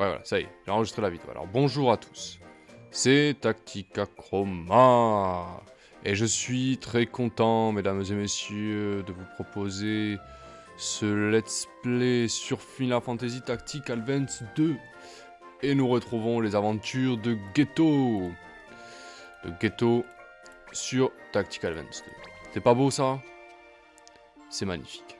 Ouais, voilà, ça y est, j'ai enregistré la vidéo. Alors, bonjour à tous. C'est Tactica Chroma. Et je suis très content, mesdames et messieurs, de vous proposer ce let's play sur Final Fantasy Tactical Advance 2. Et nous retrouvons les aventures de Ghetto. De Ghetto sur Tactical Advance 2. C'est pas beau ça? C'est magnifique.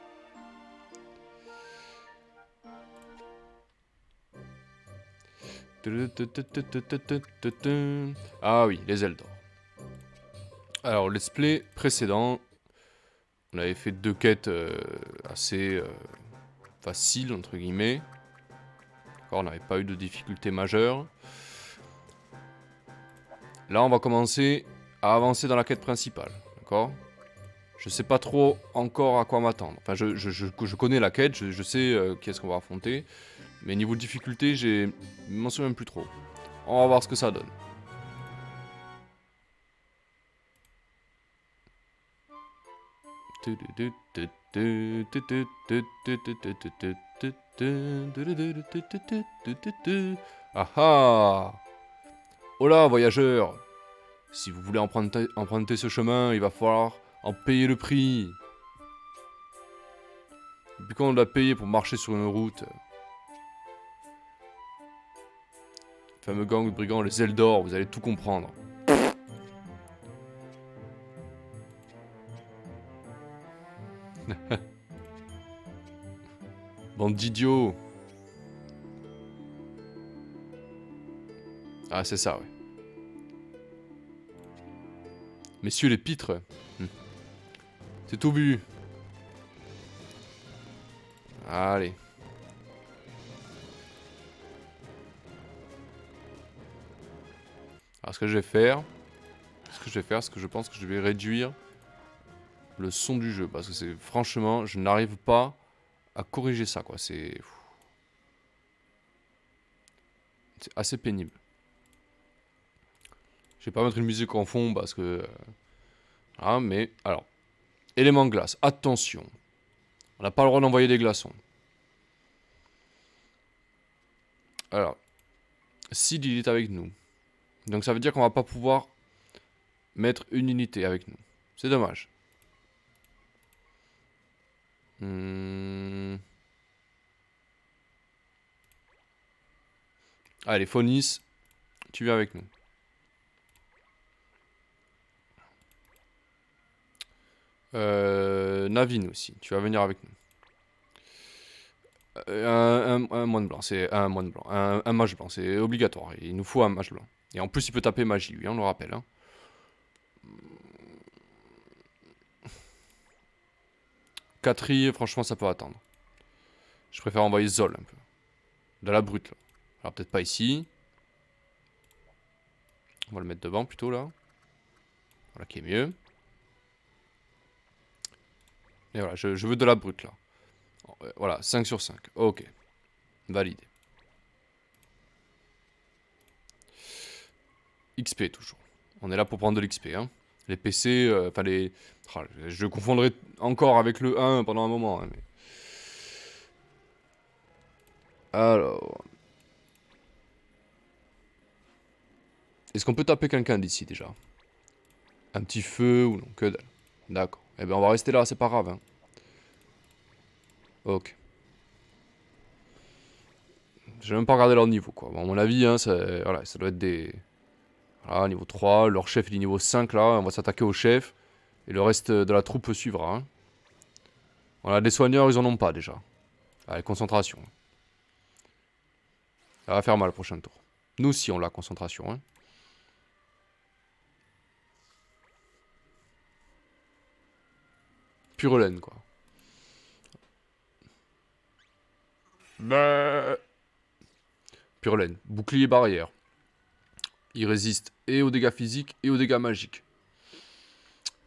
Ah oui, les Eldor. Alors, let's play précédent, on avait fait deux quêtes assez faciles, entre guillemets. On n'avait pas eu de difficultés majeures. Là, on va commencer à avancer dans la quête principale, d'accord? Je sais pas trop encore à quoi m'attendre. Enfin, je connais la quête, je sais qui est-ce qu'on va affronter. Mais niveau difficulté, je m'en souviens plus trop. On va voir ce que ça donne. Ah ah! Hola, voyageurs! Si vous voulez emprunter ce chemin, il va falloir en payer le prix. Depuis quand on doit payer pour marcher sur une route? Le fameux gang de brigands, les Eldor, vous allez tout comprendre. Bande d'idiots! Ah, c'est ça, ouais. Messieurs les pitres. C'est tout vu. Allez. Alors, ce que je vais faire, c'est que je pense que je vais réduire le son du jeu. Parce que c'est, franchement, je n'arrive pas à corriger ça, quoi. C'est assez pénible. Je vais pas mettre une musique en fond parce que... ah, mais, alors. Élément glace, attention. On n'a pas le droit d'envoyer des glaçons. Alors, Sid, il est avec nous. Donc ça veut dire qu'on va pas pouvoir mettre une unité avec nous. C'est dommage. Allez, Phonis, tu viens avec nous. Navin aussi, tu vas venir avec nous. Un moine blanc, c'est un moine blanc, un mage blanc, c'est obligatoire. Il nous faut un mage blanc. Et en plus, il peut taper magie, lui, on le rappelle. Hein. Catry, franchement, ça peut attendre. Je préfère envoyer Zol un peu. De la brute, là. Alors, peut-être pas ici. On va le mettre devant plutôt, là. Voilà qui est mieux. Et voilà, je veux de la brute, là. Voilà, 5 sur 5. Ok. Validé. XP toujours. On est là pour prendre de l'XP. Hein. Les PC, enfin les... Ah, je confondrai encore avec le 1 pendant un moment. Hein, mais... Alors... Est-ce qu'on peut taper quelqu'un d'ici déjà? Un petit feu ou non? Que dalle. D'accord. Eh ben on va rester là, c'est pas grave. Hein. Ok. J'ai même pas regardé leur niveau quoi. Bon, à mon avis, hein, voilà, ça doit être des... Voilà, niveau 3, leur chef il est niveau 5 là, on va s'attaquer au chef. Et le reste de la troupe suivra. Hein. Voilà, des soigneurs, ils en ont pas déjà. Allez, concentration. Ça va faire mal le prochain tour. Nous aussi on l'a, concentration. Hein. Pure laine quoi. Pure laine. Bouclier barrière. Il résiste et aux dégâts physiques et aux dégâts magiques.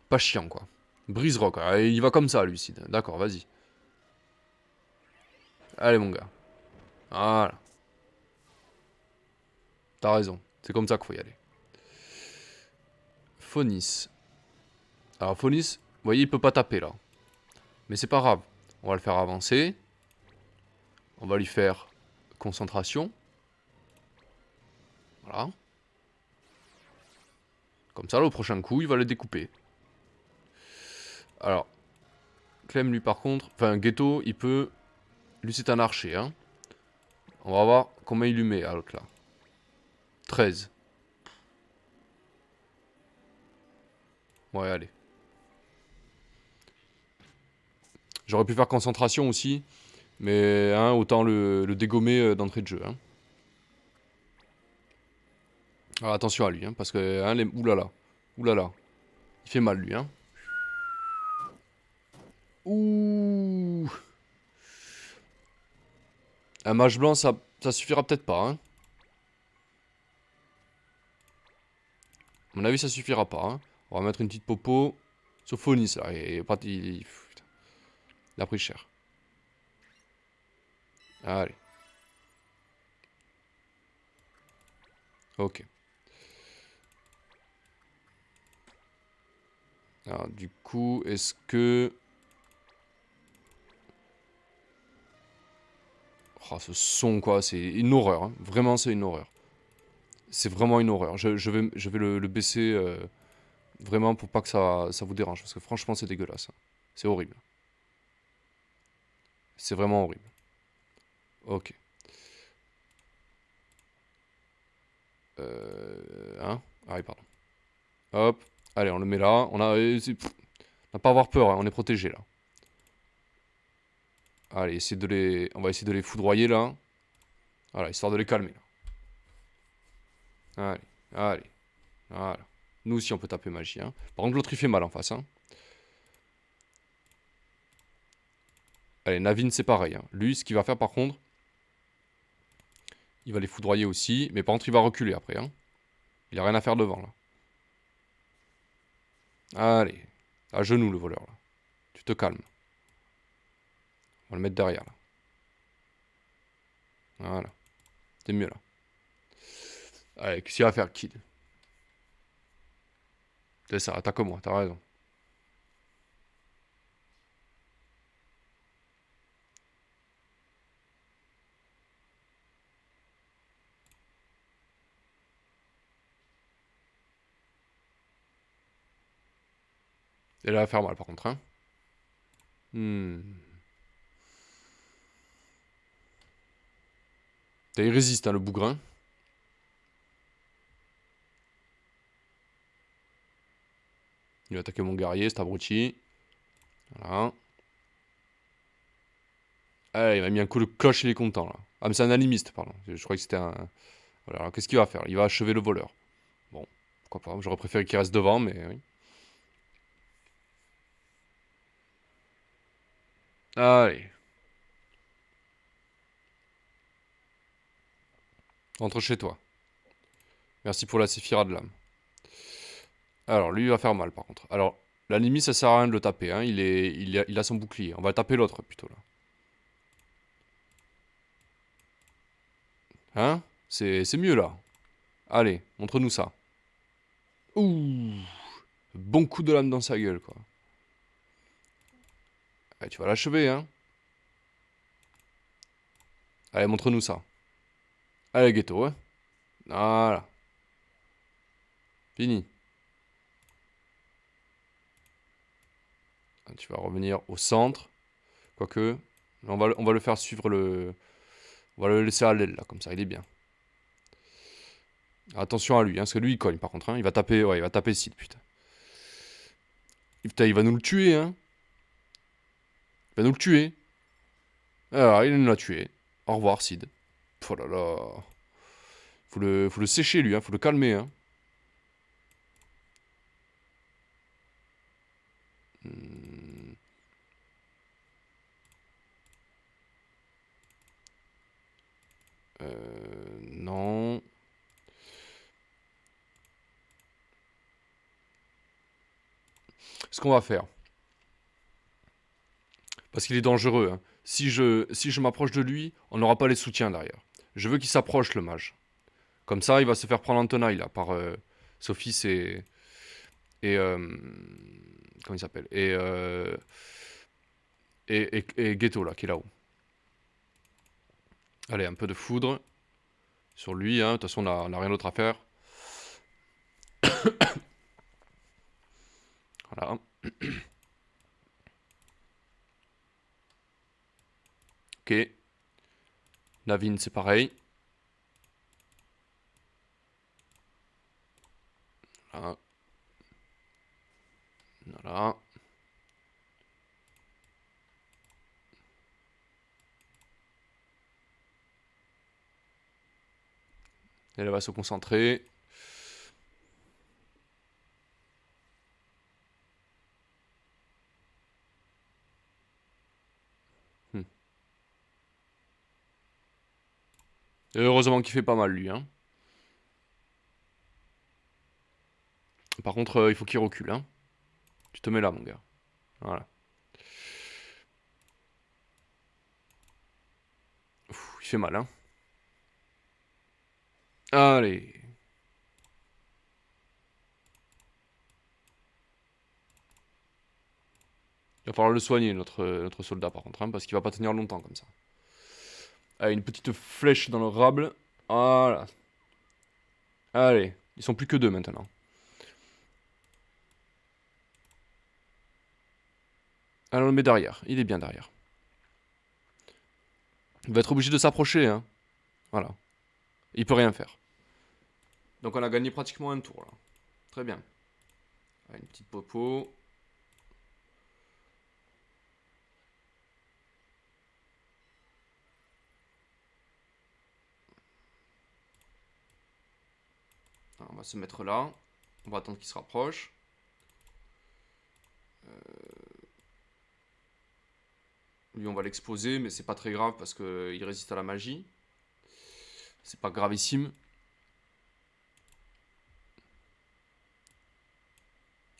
Pas chiant quoi. Brise rock. Il va comme ça Lucide. D'accord, vas-y. Allez mon gars. Voilà. T'as raison. C'est comme ça qu'il faut y aller. Phonis. Alors Phonis, vous voyez, il peut pas taper là. Mais c'est pas grave. On va le faire avancer. On va lui faire concentration. Voilà. Comme ça, là, au prochain coup, il va le découper. Alors, Clem, lui, par contre... Enfin, Ghetto, il peut... Lui, c'est un archer, hein. On va voir combien il lui met, à l'autre, là. 13. Ouais, allez. J'aurais pu faire concentration aussi. Mais, hein, autant le dégommer d'entrée de jeu, hein. Alors, attention à lui, hein, parce que... Hein, oulala. Oulala. Il fait mal, lui, hein. Ouh. Un mage blanc, ça suffira peut-être pas, hein. À mon avis, ça suffira pas, hein. On va mettre une petite popo. Sophonis, là. Putain. Il a pris cher. Allez. Ok. Alors, du coup, est-ce que... Oh, ce son, quoi, c'est une horreur, hein. Vraiment, c'est une horreur. C'est vraiment une horreur. Je vais le baisser vraiment pour pas que ça vous dérange. Parce que franchement, c'est dégueulasse, hein. C'est horrible. C'est vraiment horrible. Ok. Hein? Ah oui, pardon. Hop. Allez, on le met là. On n'a pas à avoir peur, hein. On est protégé, là. Allez, on va essayer de les foudroyer, là. Voilà, histoire de les calmer, là. Allez, allez. Voilà. Nous aussi, on peut taper magie, hein. Par contre, l'autre, il fait mal en face, hein. Allez, Navin, c'est pareil, hein. Lui, ce qu'il va faire, par contre... Il va les foudroyer aussi. Mais par contre, il va reculer après, hein. Il a rien à faire devant, là. Allez. À genoux, le voleur, là. Tu te calmes. On va le mettre derrière, là. Voilà. C'est mieux, là. Allez, qu'est-ce qu'il va faire, Kid? C'est ça, attaque-moi, t'as raison. Il va faire mal, par contre, hein. Il résiste, hein, le bougrin. Il va attaquer mon guerrier, cet abruti. Voilà. Ah, il m'a mis un coup de cloche, il est content, là. Ah, mais c'est un animiste, pardon. Je croyais que c'était un... Voilà, alors qu'est-ce qu'il va faire? Il va achever le voleur. Bon, pourquoi pas. J'aurais préféré qu'il reste devant, mais oui. Allez. Rentre chez toi. Merci pour la séphira de l'âme. Alors, lui, il va faire mal, par contre. Alors, la limite, ça sert à rien de le taper, hein. Il a son bouclier. On va taper l'autre, plutôt, là. Hein? C'est mieux, là. Allez, montre-nous ça. Ouh. Bon coup de lame dans sa gueule, quoi. Allez, tu vas l'achever, hein. Allez, montre-nous ça. Allez, ghetto, hein. Voilà. Fini. Tu vas revenir au centre. Quoique, on va le faire suivre le... On va le laisser à l'aile, là, comme ça, il est bien. Attention à lui, hein, parce que lui, il cogne, par contre, hein. Il va taper, ouais, il va taper Sid, putain. Putain, il va nous le tuer, hein. Il va nous le tuer. Alors, il nous l'a tué. Au revoir, Sid. Oh là là. Faut le sécher, lui, hein. Faut le calmer, hein. Hmm. Non. Ce qu'on va faire. Parce qu'il est dangereux, hein. Si je m'approche de lui, on n'aura pas les soutiens derrière. Je veux qu'il s'approche, le mage. Comme ça, il va se faire prendre en tenaille, là, par Sophie et comment il s'appelle et Ghetto, là, qui est là-haut. Allez, un peu de foudre. sur lui. Hein. De toute façon, on a rien d'autre à faire. Voilà. Ok. Navin, c'est pareil. Voilà. Voilà. Elle va se concentrer. Et heureusement qu'il fait pas mal, lui. Hein. Par contre, il faut qu'il recule. Hein. Tu te mets là, mon gars. Voilà. Ouf, il fait mal, hein. Allez. Il va falloir le soigner, notre soldat, par contre, hein, parce qu'il va pas tenir longtemps comme ça. Allez, une petite flèche dans le rable. Voilà. Allez, ils sont plus que deux maintenant. Allez, on le met derrière. Il est bien derrière. Il va être obligé de s'approcher, hein. Voilà. Il peut rien faire. Donc on a gagné pratiquement un tour, là. Très bien. Allez, une petite popo. Alors, on va se mettre là. On va attendre qu'il se rapproche. Lui, on va l'exposer, mais c'est pas très grave parce qu'il résiste à la magie. C'est pas gravissime.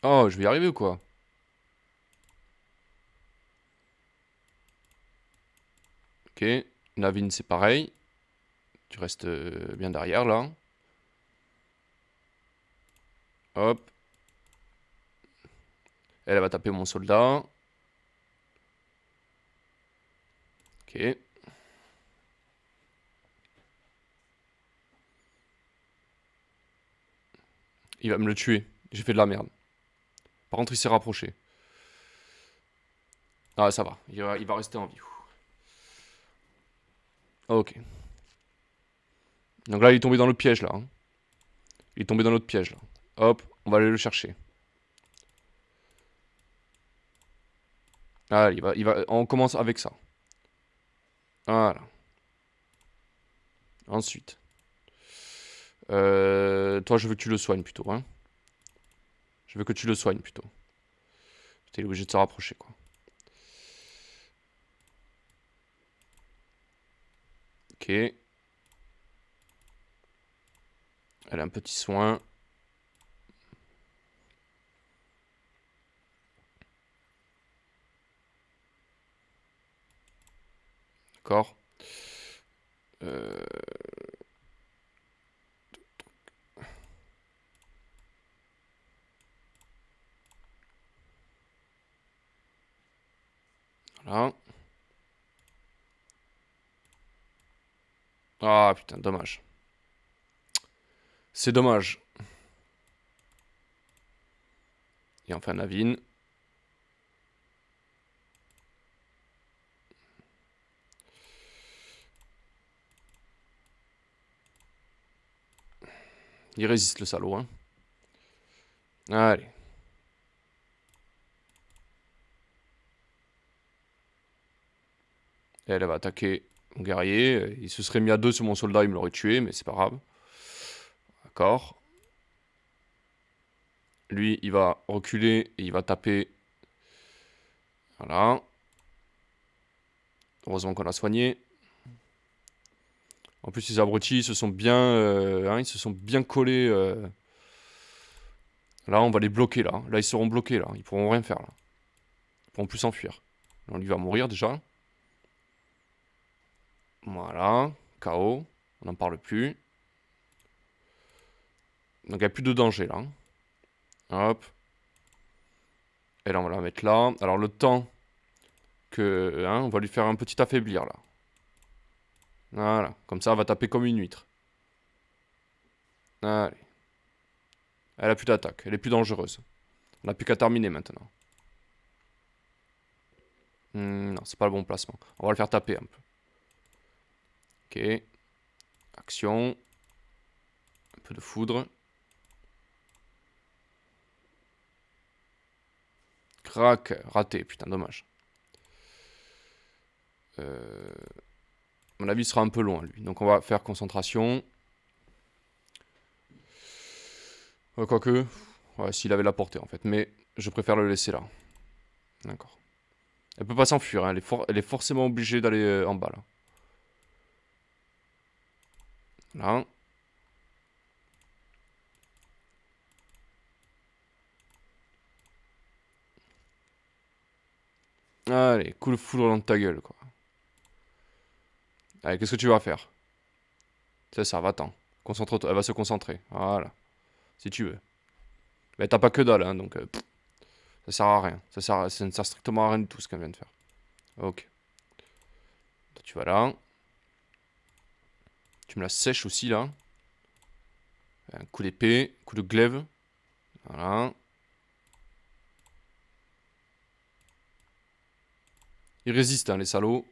Oh, je vais y arriver ou quoi? Ok. Navin, c'est pareil. Tu restes bien derrière, là. Hop. Elle va taper mon soldat. Ok. Il va me le tuer. J'ai fait de la merde. Par contre, il s'est rapproché. Ah, ça va. Il va rester en vie. Ok. Donc là, il est tombé dans le piège, là. Hein. Il est tombé dans notre piège, là. Hop, on va aller le chercher. Ah, on commence avec ça. Voilà. Ensuite. Toi, je veux que tu le soignes plutôt, hein. Je veux que tu le soignes plutôt. T'es obligé de se rapprocher, quoi. Ok. Elle a un petit soin. D'accord. Voilà. Ah, putain, dommage. C'est dommage. Et enfin, Navin. Il résiste, le salaud, hein. Allez. Elle va attaquer mon guerrier. Il se serait mis à deux sur mon soldat, il me l'aurait tué, mais c'est pas grave. D'accord. Lui, il va reculer et il va taper. Voilà. Heureusement qu'on l'a soigné. En plus, les abrutis se sont bien, ils se sont bien collés. Là, on va les bloquer, là. Là, ils seront bloqués, là. Ils pourront rien faire, là. Ils pourront plus s'enfuir. On lui va mourir, déjà. Voilà. KO. On n'en parle plus. Donc, il n'y a plus de danger, là. Hop. Et là, on va la mettre là. Alors, le temps que... on va lui faire un petit affaiblir, là. Voilà. Comme ça, elle va taper comme une huître. Allez. Elle a plus d'attaque. Elle est plus dangereuse. On n'a plus qu'à terminer maintenant. Non, c'est pas le bon placement. On va le faire taper un peu. Ok. Action. Un peu de foudre. Crac. Raté. Putain, dommage. À mon avis, il sera un peu loin, lui. Donc on va faire concentration. Quoique. Ouais, s'il avait la portée, en fait. Mais je préfère le laisser là. D'accord. Elle peut pas s'enfuir, hein. Elle est forcément obligée d'aller en bas, là. Là. Allez, coup de foudre dans ta gueule, quoi. Allez, qu'est-ce que tu vas faire? C'est ça, va-t'en. Concentre-toi, elle va se concentrer. Voilà. Si tu veux. Mais t'as pas que dalle, hein, donc ça sert à rien. Ça ne sert strictement à rien du tout ce qu'elle vient de faire. Ok. Toi, tu vas là. Tu me la sèches aussi, là. Un coup d'épée, coup de glaive. Voilà. Ils résistent, hein, les salauds.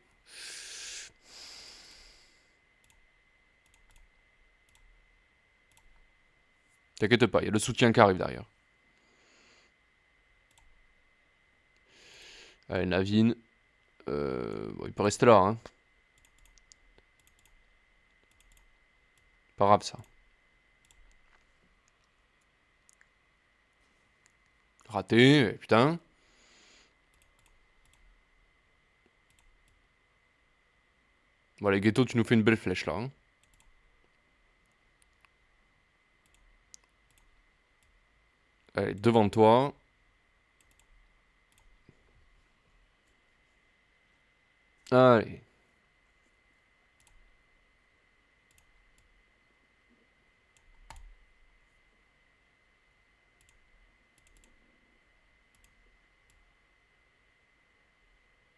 T'inquiète pas, il y a le soutien qui arrive derrière. Allez, Navine. Bon, il peut rester là, hein. Pas grave, ça. Raté, putain. Bon, les ghettos, tu nous fais une belle flèche, là, hein. Allez, devant toi. Allez.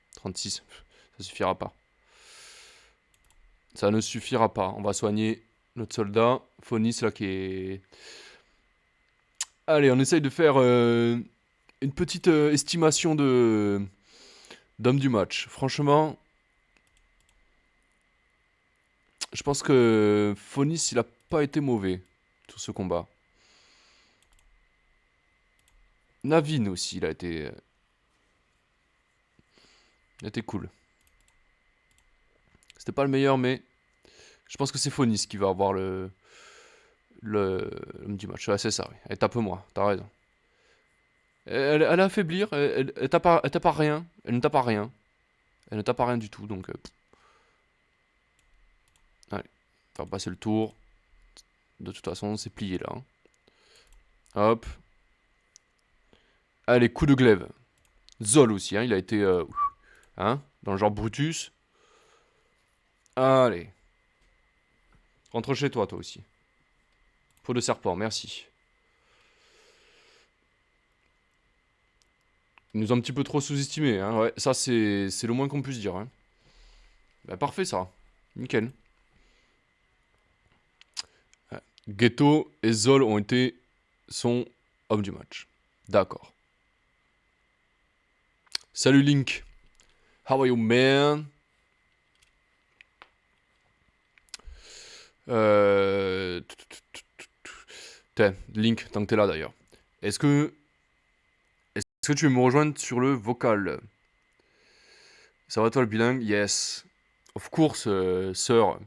« 36. Ça suffira pas. Ça ne suffira pas. On va soigner notre soldat. Phonis, là, qui est... Allez, on essaye de faire une petite estimation de d'homme du match. Franchement, je pense que Phonis, il a pas été mauvais, tout ce combat. Navin aussi, il a été cool. C'était pas le meilleur, mais je pense que c'est Phonis qui va avoir l'homme du match. Ouais, c'est ça, oui. Elle tape moi, t'as raison. Elle a affaiblir, elle tape à rien. Elle ne tape à rien. Elle ne tape à rien du tout, donc... allez, on va passer le tour. De toute façon, c'est plié là, hein. Hop. Allez, coup de glaive. Zol aussi, hein, il a été... hein, dans le genre Brutus. Allez. Rentre chez toi, toi aussi. Peau de serpent, merci. Ils nous ont un petit peu trop sous-estimés, hein. Ouais, ça, c'est le moins qu'on puisse dire, hein. Bah, parfait, ça. Nickel. Ouais. Ghetto et Zol ont été son homme du match. D'accord. Salut Link. How are you, man? Euh... Tiens, Link, tant que t'es là d'ailleurs. Est-ce que... Est-ce que tu veux me rejoindre sur le vocal? Ça va toi le bilingue? Yes. Of course, sir.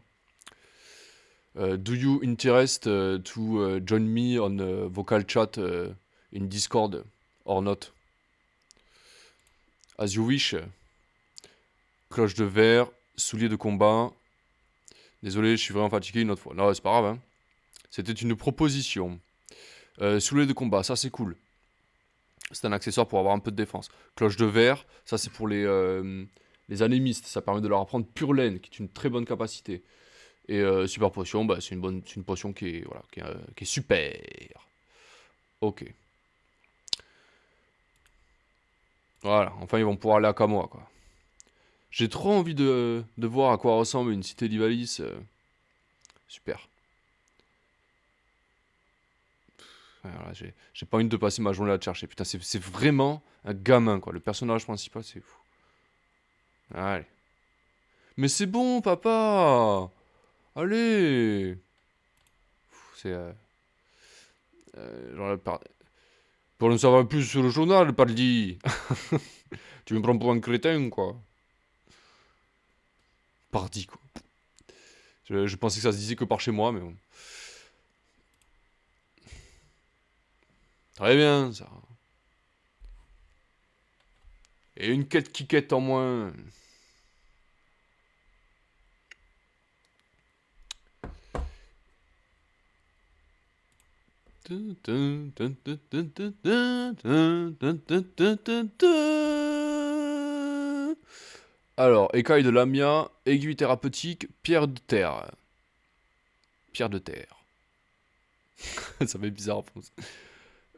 Do you interest to join me on vocal chat in Discord or not? As you wish. Cloche de verre, soulier de combat. Désolé, je suis vraiment fatigué une autre fois. Non, c'est pas grave, hein. C'était une proposition. Soulier de combat, ça c'est cool. C'est un accessoire pour avoir un peu de défense. Cloche de verre, ça c'est pour les anémistes. Ça permet de leur apprendre pure laine, qui est une très bonne capacité. Et super potion, bah, c'est une potion qui est, voilà, qui est super. Ok. Voilà, enfin ils vont pouvoir aller à Kamoa, quoi. J'ai trop envie de voir à quoi ressemble une cité d'Ivalice. Super. Voilà, j'ai pas envie de passer ma journée à te chercher. Putain, c'est vraiment un gamin, quoi. Le personnage principal, c'est fou. Allez. Mais c'est bon, papa! Allez! C'est... genre, pour ne savoir plus sur le journal, pardi! Tu me prends pour un crétin, quoi. Pardi, quoi. Je pensais que ça se disait que par chez moi, mais bon. Très bien, ça. Et une quête qui quête en moins. Alors, écaille de Lamia, aiguille thérapeutique, pierre de terre. Pierre de terre. Ça fait bizarre en France.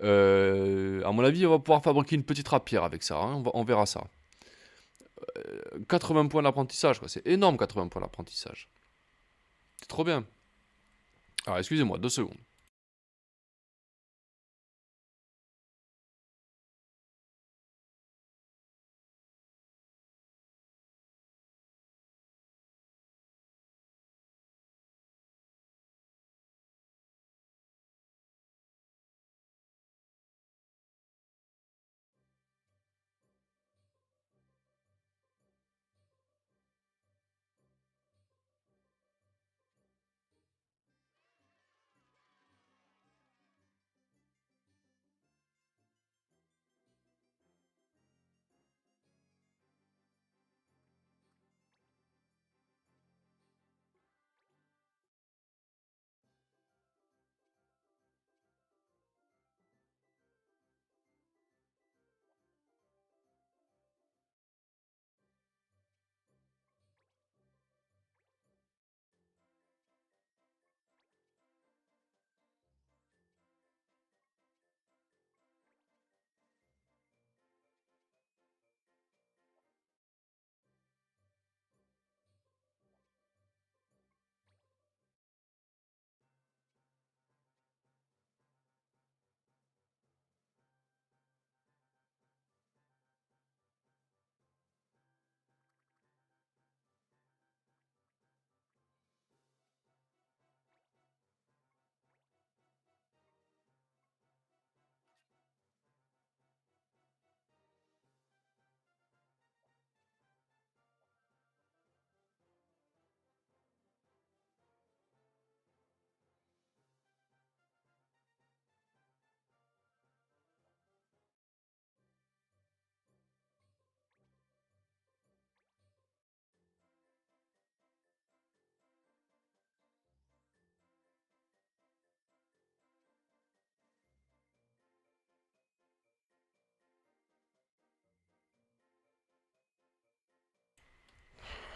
À mon avis, on va pouvoir fabriquer une petite rapière avec ça. Hein. On verra ça. 80 points d'apprentissage, quoi. C'est énorme, 80 points d'apprentissage. C'est trop bien. Alors, excusez-moi, 2 secondes.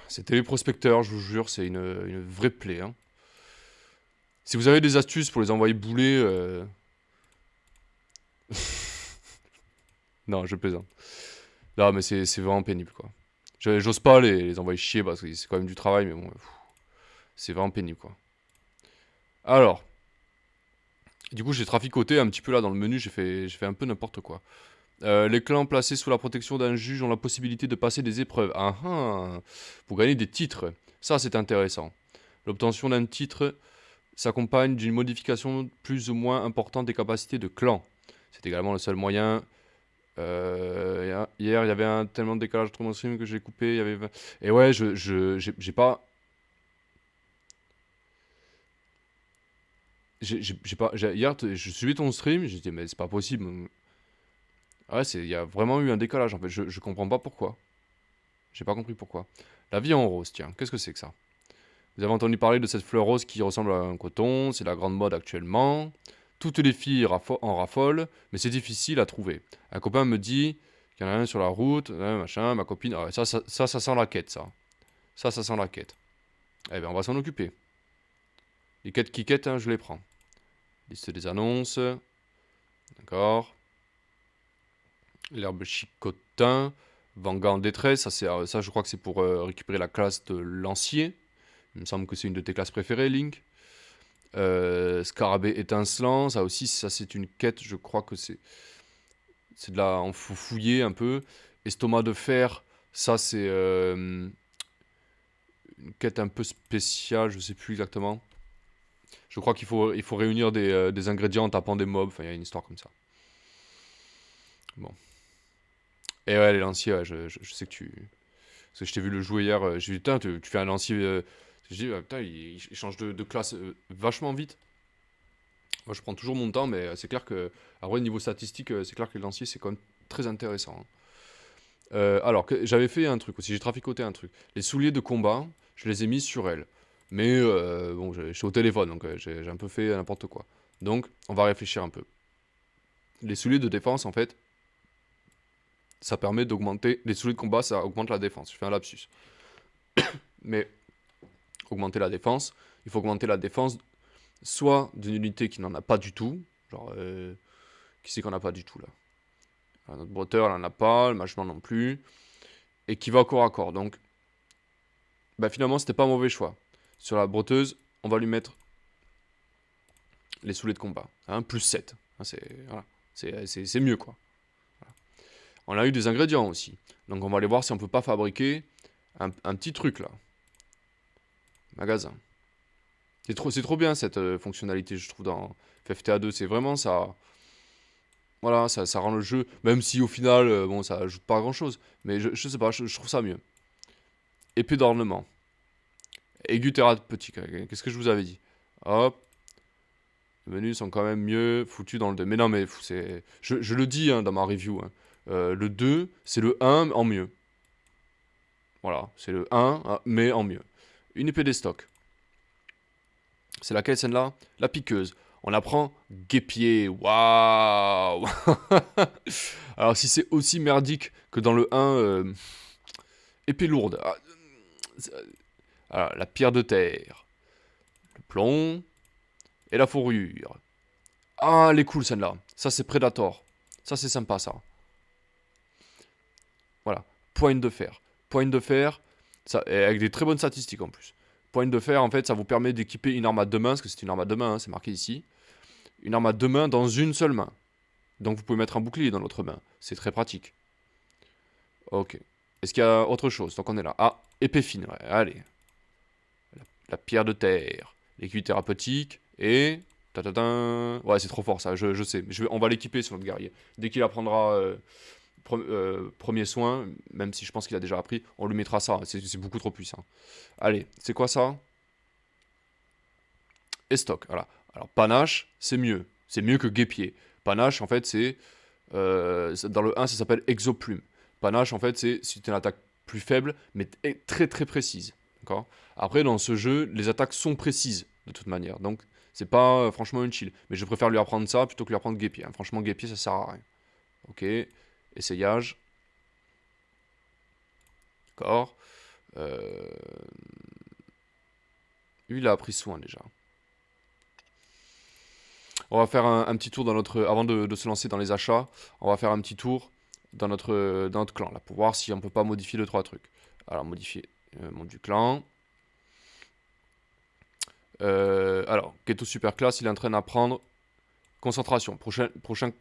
C'est téléprospecteur, je vous jure, c'est une vraie plaie. Hein. Si vous avez des astuces pour les envoyer bouler... non, je plaisante. Non, mais c'est vraiment pénible, quoi. J'ose pas les envoyer chier parce que c'est quand même du travail, mais bon, c'est vraiment pénible, quoi. Alors, du coup, j'ai traficoté un petit peu là dans le menu, j'ai fait un peu n'importe quoi. Les clans placés sous la protection d'un juge ont la possibilité de passer des épreuves. Ah ah, pour gagner des titres. Ça, c'est intéressant. L'obtention d'un titre s'accompagne d'une modification plus ou moins importante des capacités de clan. C'est également le seul moyen. Hier, il y avait un tellement de décalage entre mon stream que j'ai coupé. Il y avait... Et ouais, j'ai pas. J'ai pas. Hier, je suivais ton stream, j'ai dit, mais c'est pas possible. Ouais, il y a vraiment eu un décalage en fait. Je comprends pas pourquoi. J'ai pas compris pourquoi. La vie en rose, tiens, qu'est-ce que c'est que ça? Vous avez entendu parler de cette fleur rose qui ressemble à un coton, c'est la grande mode actuellement. Toutes les filles en raffolent, mais c'est difficile à trouver. Un copain me dit qu'il y en a un sur la route, machin, ma copine. Ah, ça sent la quête, ça. Ça sent la quête. Eh bien, on va s'en occuper. Les quêtes qui quêtent, hein, je les prends. Liste des annonces. D'accord. L'herbe chicotin. Vanga en détresse. Ça, je crois que c'est pour récupérer la classe de lancier. Il me semble que c'est une de tes classes préférées, Link. Scarabée étincelant, ça aussi, ça c'est une quête, je crois que c'est de la... On faut fouiller un peu. Estomac de fer, ça c'est une quête un peu spéciale, je sais plus exactement. Je crois qu'il faut réunir des ingrédients en tapant des mobs, enfin il y a une histoire comme ça. Bon. Et ouais, les lanciers, ouais, je sais que tu... Parce que je t'ai vu le jouer hier, j'ai dit, putain, tu fais un lancier... je dis, putain, il change de classe vachement vite. Moi, je prends toujours mon temps, mais c'est clair que... Après, niveau statistique, c'est clair que les lanciers, c'est quand même très intéressant, hein. Alors, j'avais fait un truc aussi, j'ai traficoté un truc. Les souliers de combat, je les ai mis sur elle. Mais bon, je suis au téléphone, donc j'ai un peu fait n'importe quoi. Donc, on va réfléchir un peu. Les souliers de défense, en fait, ça permet d'augmenter... Les souliers de combat, ça augmente la défense. Je fais un lapsus. Mais augmenter la défense, il faut augmenter la défense soit d'une unité qui n'en a pas du tout. Genre, qui c'est qu'on n'a pas du tout là? Alors, notre bretteur, elle n'en a pas, le machement non plus. Et qui va au corps à corps. Donc, bah, finalement, c'était pas un mauvais choix. Sur la breteuse, on va lui mettre les souliers de combat. Hein, plus 7. Hein, voilà. C'est mieux, quoi. Voilà. On a eu des ingrédients aussi. Donc, on va aller voir si on peut pas fabriquer un petit truc, là. Magasin. C'est trop bien, cette fonctionnalité, je trouve, dans FFTA2. C'est vraiment ça... Voilà, ça rend le jeu... Même si, au final, bon, ça ajoute pas grand-chose. Mais je sais pas, je trouve ça mieux. Épée d'ornement. Aigu thérapeutique. Qu'est-ce que je vous avais dit? Hop. Les menus sont quand même mieux foutus dans le 2. Mais non, mais c'est... Je le dis hein, dans ma review. Hein. Le 2, c'est le 1 en mieux. Voilà, c'est le 1, hein, mais en mieux. Une épée des stocks. C'est laquelle celle-là? La piqueuse. On apprend guépier. Waouh. Alors si c'est aussi merdique que dans le 1, épée lourde. Alors, la pierre de terre. Le plomb. Et la fourrure. Ah, elle est cool celle-là. Ça, c'est Predator. Ça, c'est sympa, ça. Voilà. Poigne de fer. Poigne de fer, ça, et avec des très bonnes statistiques en plus. Poigne de fer, en fait, ça vous permet d'équiper une arme à deux mains, parce que c'est une arme à deux mains, hein, c'est marqué ici. Une arme à deux mains dans une seule main. Donc vous pouvez mettre un bouclier dans l'autre main. C'est très pratique. Ok. Est-ce qu'il y a autre chose? Donc on est là. Ah, épée fine, ouais. Allez. La pierre de terre. L'aiguille thérapeutique. Et... Ta-ta-ta. Ouais, c'est trop fort ça, je sais. On va l'équiper sur notre guerrier. Dès qu'il apprendra premier soin, même si je pense qu'il a déjà appris, on lui mettra ça. C'est beaucoup trop puissant. Allez, c'est quoi ça? Estoc, voilà. Alors, panache, c'est mieux. C'est mieux que guépier. Panache, en fait, c'est... dans le 1, ça s'appelle exoplume. Panache, en fait, c'est si tu as une attaque plus faible, mais très très précise. D'accord. Après, dans ce jeu, les attaques sont précises, de toute manière. Donc, c'est pas franchement une chill. Mais je préfère lui apprendre ça plutôt que lui apprendre guépier. Hein. Franchement, guépier, ça sert à rien. Ok. Essayage. D'accord. Lui, il a appris soin déjà. On va faire un petit tour dans notre... Avant de se lancer dans les achats, on va faire un petit tour dans notre clan, là, pour voir si on peut pas modifier 2-3 trucs. Alors, modifier monde du clan. Alors, Keto super classe, il est en train d'apprendre concentration. Prochain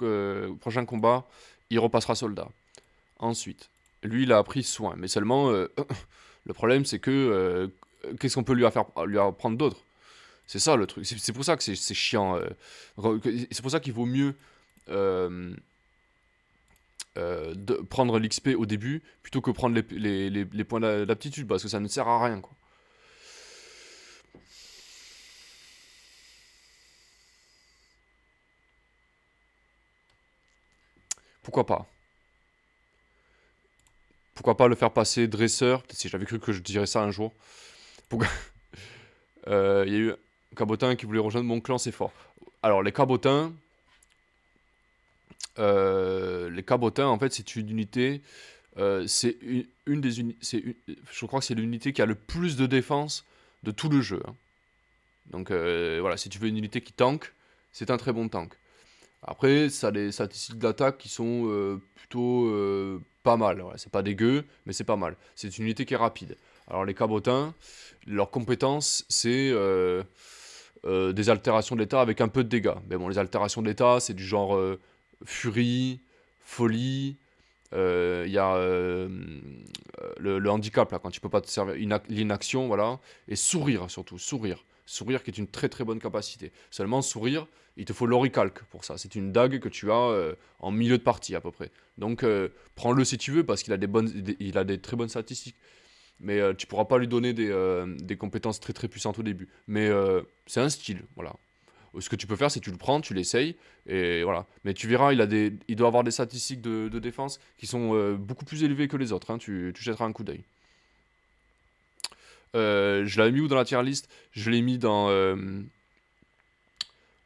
combat, il repassera soldat. Ensuite, lui, il a appris soin. Mais seulement, le problème, c'est que... qu'est-ce qu'on peut lui apprendre d'autre? C'est ça le truc. C'est pour ça que c'est chiant. C'est pour ça qu'il vaut mieux de prendre l'XP au début plutôt que prendre les points d'aptitude parce que ça ne sert à rien, quoi. Pourquoi pas? Pourquoi pas le faire passer dresseur? Peut-être si j'avais cru que je dirais ça un jour. Pourquoi... Il y a eu un cabotin qui voulait rejoindre mon clan, c'est fort. Alors, les cabotins, en fait, c'est une unité. C'est une des unités. Je crois que c'est l'unité qui a le plus de défense de tout le jeu. Hein. Donc voilà, si tu veux une unité qui tank, c'est un très bon tank. Après, ça a des statistiques d'attaque qui sont plutôt pas mal. Ouais, c'est pas dégueu, mais c'est pas mal. C'est une unité qui est rapide. Alors les cabotins, leur compétence, c'est des altérations d'état avec un peu de dégâts. Mais bon, les altérations d'état, c'est du genre furie, folie. Il y a le handicap, là, quand tu peux pas te servir, l'inaction, voilà. Et sourire, surtout, sourire. Sourire qui est une très très bonne capacité. Seulement, sourire, il te faut l'oricalque pour ça. C'est une dague que tu as en milieu de partie, à peu près. Donc, prends-le si tu veux, parce qu'il a il a des très bonnes statistiques. Mais tu pourras pas lui donner des compétences très très puissantes au début. Mais c'est un style, voilà. Ce que tu peux faire, c'est que tu le prends, tu l'essayes, et voilà. Mais tu verras, il doit avoir des statistiques de défense qui sont beaucoup plus élevées que les autres, hein. Tu jetteras un coup d'œil. Je l'avais mis où dans la tier list? Je l'ai mis dans...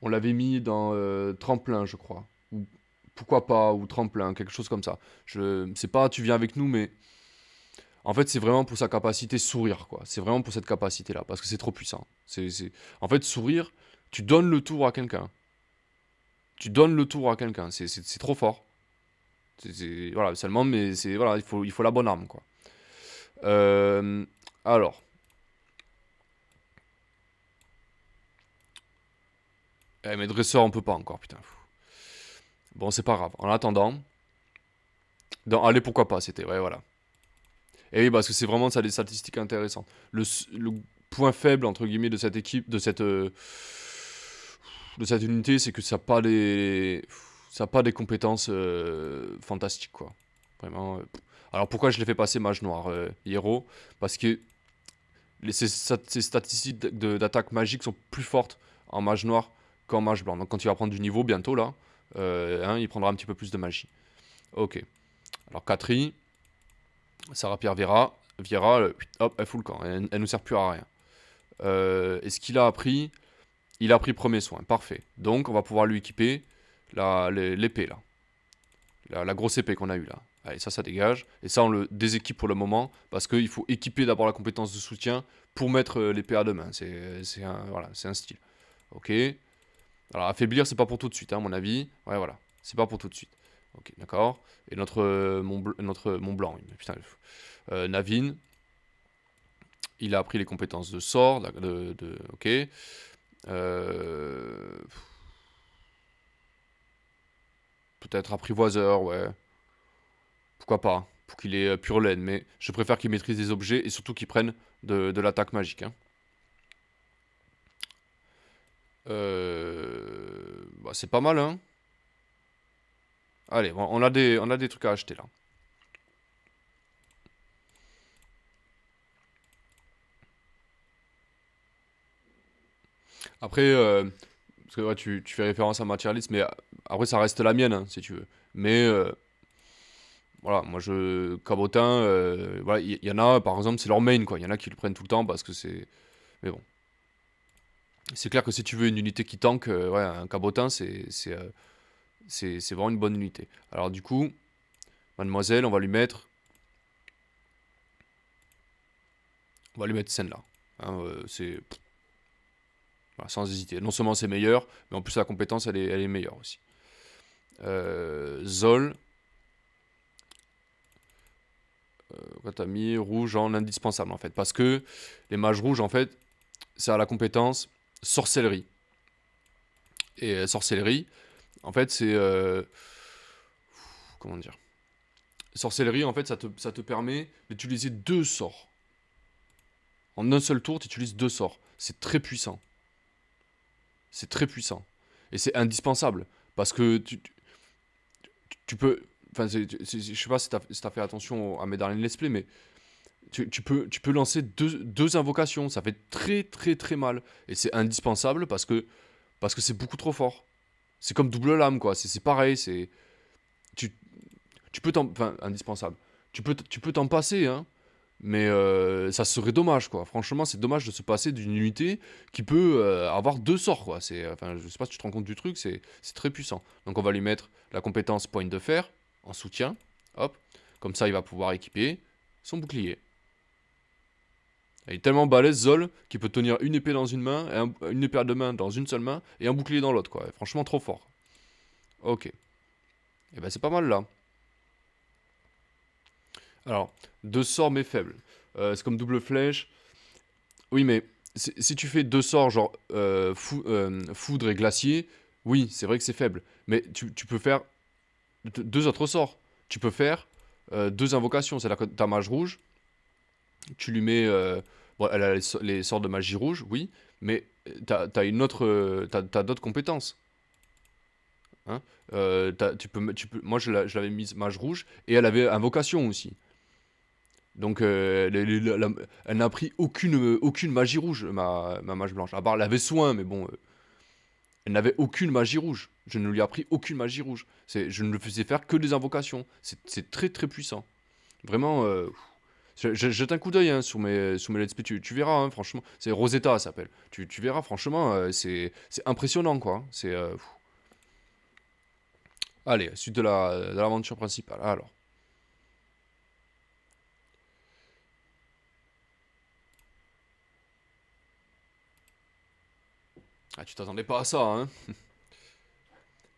on l'avait mis dans tremplin, je crois. Ou pourquoi pas, ou tremplin, quelque chose comme ça. Je sais pas, tu viens avec nous, mais en fait, c'est vraiment pour sa capacité sourire, quoi. C'est vraiment pour cette capacité-là, parce que c'est trop puissant. En fait, sourire, tu donnes le tour à quelqu'un. Tu donnes le tour à quelqu'un. C'est trop fort. Voilà, seulement, mais voilà, il faut la bonne arme, quoi. Euh, alors. Mais dresseur, on peut pas encore, putain. Bon, c'est pas grave. En attendant. Allez, pourquoi pas, c'était. Ouais, voilà. Et oui, parce que c'est vraiment ça des statistiques intéressantes. Le point faible, entre guillemets, de cette équipe, de cette unité, c'est que ça n'a pas des compétences fantastiques, quoi. Vraiment. Alors pourquoi je l'ai fait passer mage noir, Hero? Parce que ces statistiques d'attaque magique sont plus fortes en mage noir qu'en mage blanc. Donc quand il va prendre du niveau bientôt, là, il prendra un petit peu plus de magie. Ok. Alors Catry, Sarah Pierre Viera, hop, elle fout le camp. Elle nous sert plus à rien. Et ce qu'il a appris, il a appris premier soin. Parfait. Donc on va pouvoir lui équiper l'épée, là. La grosse épée qu'on a eue, là. Allez, ça dégage. Et ça, on le déséquipe pour le moment, parce qu'il faut équiper d'abord la compétence de soutien pour mettre l'épée à deux mains. Voilà, c'est un style. Ok. Alors, affaiblir, c'est pas pour tout de suite, hein, à mon avis. Ouais, voilà. C'est pas pour tout de suite. Ok, d'accord. Et notre Mont Blanc. Putain, Navin, il a appris les compétences de sort. Ok. Peut-être apprivoiseur, ouais. Pourquoi pas, pour qu'il ait pure laine, mais je préfère qu'il maîtrise des objets et surtout qu'il prenne de l'attaque magique, hein. Bah, c'est pas mal, hein. Allez, on a des trucs à acheter là. Après, parce que ouais, tu fais référence à ma tier list, mais après ça reste la mienne, hein, si tu veux. Mais voilà, moi Cabotin, voilà, il y en a, par exemple, c'est leur main, quoi. Il y en a qui le prennent tout le temps parce que c'est. Mais bon. C'est clair que si tu veux une unité qui tank, ouais, un Cabotin, c'est vraiment une bonne unité. Alors du coup, mademoiselle, on va lui mettre celle-là. Hein, voilà, sans hésiter. Non seulement c'est meilleur, mais en plus la compétence, elle est meilleure aussi. Zol, quand t'as mis rouge en indispensable en fait. Parce que les mages rouges, en fait, ça a la compétence sorcellerie. Et sorcellerie, en fait, c'est... comment dire? Sorcellerie, en fait, ça te permet d'utiliser deux sorts. En un seul tour, tu utilises deux sorts. C'est très puissant. C'est très puissant. Et c'est indispensable. Parce que tu peux... Enfin, je sais pas si t'as fait attention à mes derniers let's play, mais tu peux lancer deux invocations. Ça fait très très très mal. Et c'est indispensable parce que c'est beaucoup trop fort. C'est comme double lame, quoi. C'est pareil. Tu, tu peux t'en... Enfin, indispensable. Tu peux t'en passer, hein. Mais ça serait dommage, quoi. Franchement, c'est dommage de se passer d'une unité qui peut avoir deux sorts, quoi. Enfin, je sais pas si tu te rends compte du truc, c'est très puissant. Donc on va lui mettre la compétence pointe de fer en soutien. Hop. Comme ça, il va pouvoir équiper son bouclier. Il est tellement balèze, Zol, qu'il peut tenir une épée dans une main, une épée à deux mains dans une seule main, et un bouclier dans l'autre, quoi. Franchement, trop fort. Ok. Et ben c'est pas mal, là. Alors, deux sorts mais faibles. C'est comme double flèche. Oui, mais si tu fais deux sorts, genre foudre et glacier, oui, c'est vrai que c'est faible. Mais tu peux faire deux autres sorts. Tu peux faire deux invocations. C'est-à-dire que ta mage rouge, tu lui mets. Bon, elle a les sorts de magie rouge, oui, mais t'as une autre. T'as d'autres compétences. Hein. Moi, je l'avais mise mage rouge et elle avait invocation aussi. Donc, elle n'a pris aucune magie rouge, ma mage blanche. À part, elle avait soin, mais bon, elle n'avait aucune magie rouge. Je ne lui ai appris aucune magie rouge. Je ne le faisais faire que des invocations. C'est très très puissant. Vraiment, jette un coup d'œil hein, sur mes let's play, tu verras, hein, franchement. C'est Rosetta, ça s'appelle. Tu verras, franchement, c'est impressionnant, quoi. Allez, suite de l'aventure principale. Alors. Ah, tu t'attendais pas à ça, hein.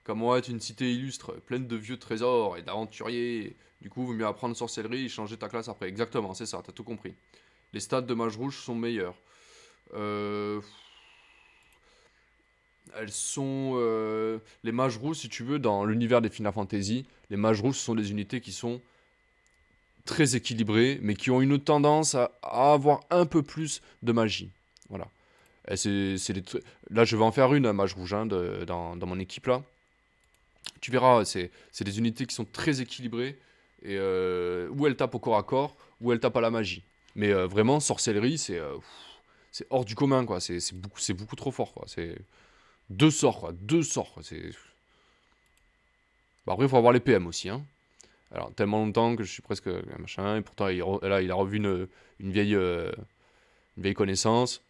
Comment être une cité illustre, pleine de vieux trésors et d'aventuriers. Du coup, vaut mieux apprendre sorcellerie et changer ta classe après. Exactement, c'est ça, t'as tout compris. Les stats de mage rouge sont meilleurs. Euh, Elles sont. Les mages rouges, si tu veux, dans l'univers des Final Fantasy, les mages rouges sont des unités qui sont très équilibrées, mais qui ont une tendance à avoir un peu plus de magie. Voilà. Et là, je vais en faire une, un mage rouge, hein, dans mon équipe là. Tu verras, c'est des unités qui sont très équilibrées, et où elles tapent au corps à corps, où elles tapent à la magie. Mais vraiment, sorcellerie, c'est hors du commun, quoi. C'est beaucoup trop fort, quoi. C'est deux sorts, quoi. Deux sorts, quoi. Bah, après, il faut avoir les PM aussi, hein. Alors, tellement longtemps que je suis presque machin, et pourtant, là, il a revu une vieille, euh, une vieille connaissance.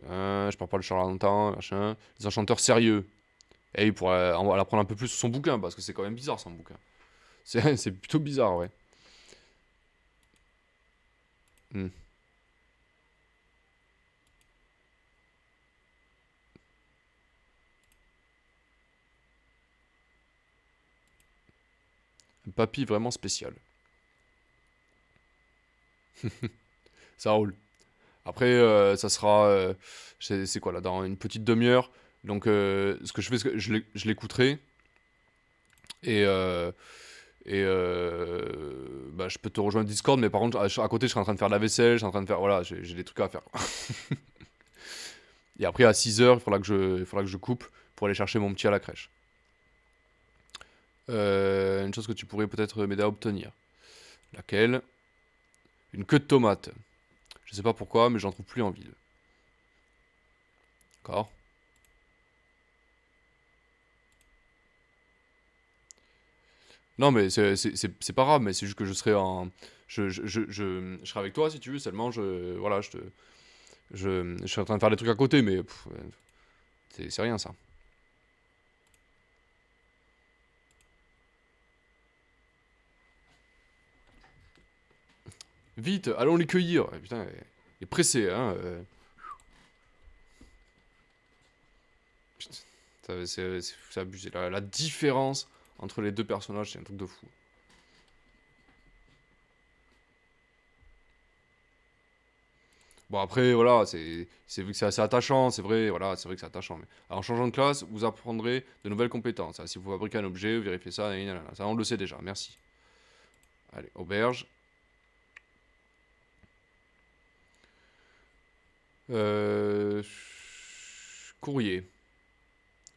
Hein, je parle pas de charlatan, machin. Les enchanteurs sérieux. Et il pourrait en apprendre un peu plus sur son bouquin, parce que c'est quand même bizarre son bouquin. C'est plutôt bizarre, ouais. Hmm. Un papy vraiment spécial. Ça roule. Après, ça sera. C'est quoi là? Dans une petite demi-heure. Donc, ce que je fais, c'est que je l'écouterai. Et, bah, je peux te rejoindre Discord, mais par contre, à côté, je serai en train de faire de la vaisselle, je suis en train de faire. Voilà, j'ai des trucs à faire. Et après, à 6 heures, il faudra que je coupe pour aller chercher mon petit à la crèche. Une chose que tu pourrais peut-être m'aider à obtenir. Laquelle? Une queue de tomate. Je sais pas pourquoi, mais j'en trouve plus en ville. D'accord? Non, mais c'est pas grave, mais c'est juste que je serai en. Je serai avec toi si tu veux, seulement voilà, je suis en train de faire des trucs à côté, mais c'est rien ça. Vite, allons les cueillir. Putain, il est pressé, hein. Putain, c'est abusé. La différence entre les deux personnages, c'est un truc de fou. Bon, après, voilà, c'est vu que c'est assez attachant, c'est vrai, voilà, c'est vrai que c'est attachant. Mais alors, en changeant de classe, vous apprendrez de nouvelles compétences. Ah, si vous fabriquez un objet, vous vérifiez ça, ça, on le sait déjà, merci. Allez, auberge. Euh, Courrier.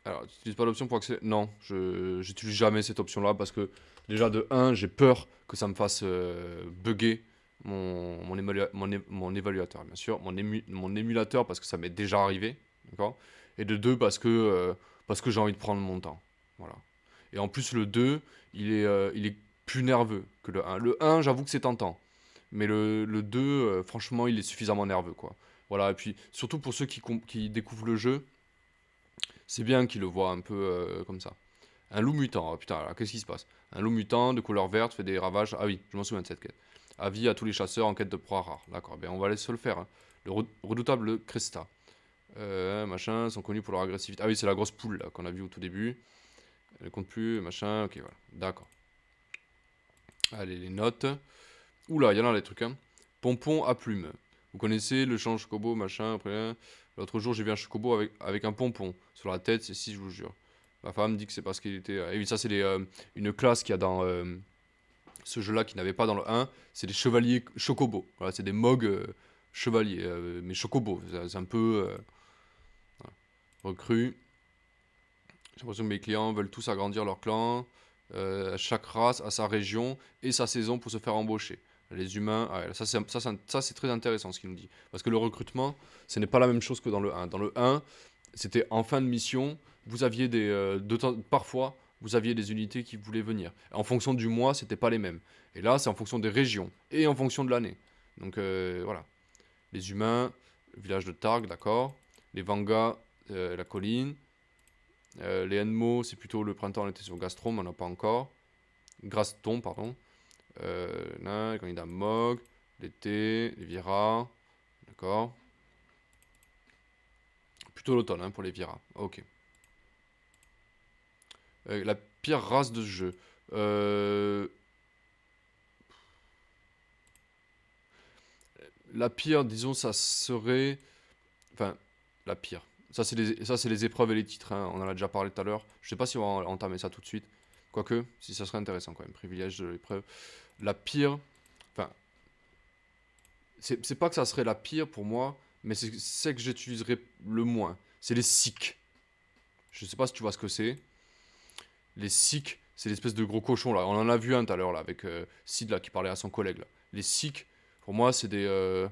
Alors, tu n'utilises pas l'option pour accéder. Non, je j'utilise jamais cette option-là parce que déjà de un, j'ai peur que ça me fasse bugger mon évaluateur, bien sûr, mon émulateur parce que ça m'est déjà arrivé, d'accord? Et de deux, parce que j'ai envie de prendre mon temps. Voilà. Et en plus, le 2 il est plus nerveux que le un. Le un, j'avoue que c'est tentant. Mais le 2, franchement, il est suffisamment nerveux, quoi. Voilà, et puis surtout pour ceux qui découvrent le jeu, c'est bien qu'ils le voient un peu comme ça. Un loup mutant, oh, putain, alors qu'est-ce qui se passe? Un loup mutant de couleur verte fait des ravages. Ah oui, je m'en souviens de cette quête. Avis à tous les chasseurs en quête de proie rare. D'accord, ben on va laisser se le faire, hein. Le redoutable Cresta. Machin, sont connus pour leur agressivité. Ah oui, c'est la grosse poule là qu'on a vu au tout début. Elle compte plus, machin, ok, voilà. D'accord. Allez, les notes. Oula, il y en a des trucs, hein. Pompon à plumes. Vous connaissez le chant chocobo, machin, après... L'autre jour, j'ai vu un chocobo avec un pompon sur la tête, c'est si, je vous jure. Ma femme dit que c'est parce qu'il était... Et oui, ça, c'est une classe qu'il y a dans ce jeu-là qui n'avait pas dans le 1. C'est des chevaliers chocobo. Voilà, c'est des mogs chevaliers, mais chocobo. C'est un peu... voilà. Recrue. J'ai l'impression que mes clients veulent tous agrandir leur clan. Chaque race a sa région et sa saison pour se faire embaucher. Les humains, ah ouais, ça c'est très intéressant ce qu'il nous dit. Parce que le recrutement, ce n'est pas la même chose que dans le 1. Dans le 1, c'était en fin de mission, vous aviez parfois, vous aviez des unités qui voulaient venir. En fonction du mois, c'était pas les mêmes. Et là, c'est en fonction des régions et en fonction de l'année. Donc voilà. Les humains, le village de Targ, d'accord. Les Vangas, la colline. Les Enmo, c'est plutôt le printemps, l'été sur Gastrom, on n'a pas encore. Graston, pardon. Les candidats Mog, l'été, les Vira, d'accord. Plutôt l'automne hein, pour les Vira, ok. La pire race de ce jeu. La pire, disons, ça serait... Enfin, la pire. Ça, c'est les épreuves et les titres, hein. On en a déjà parlé tout à l'heure. Je sais pas si on va entamer ça tout de suite. Quoique, si ça serait intéressant quand même, privilège de l'épreuve. La pire, enfin, c'est pas que ça serait la pire pour moi, mais c'est celle que j'utiliserais le moins. C'est les SIC. Je sais pas si tu vois ce que c'est. Les SIC, c'est l'espèce de gros cochon là. On en a vu un tout à l'heure là, avec Sid là, qui parlait à son collègue là. Les SIC, pour moi, c'est des.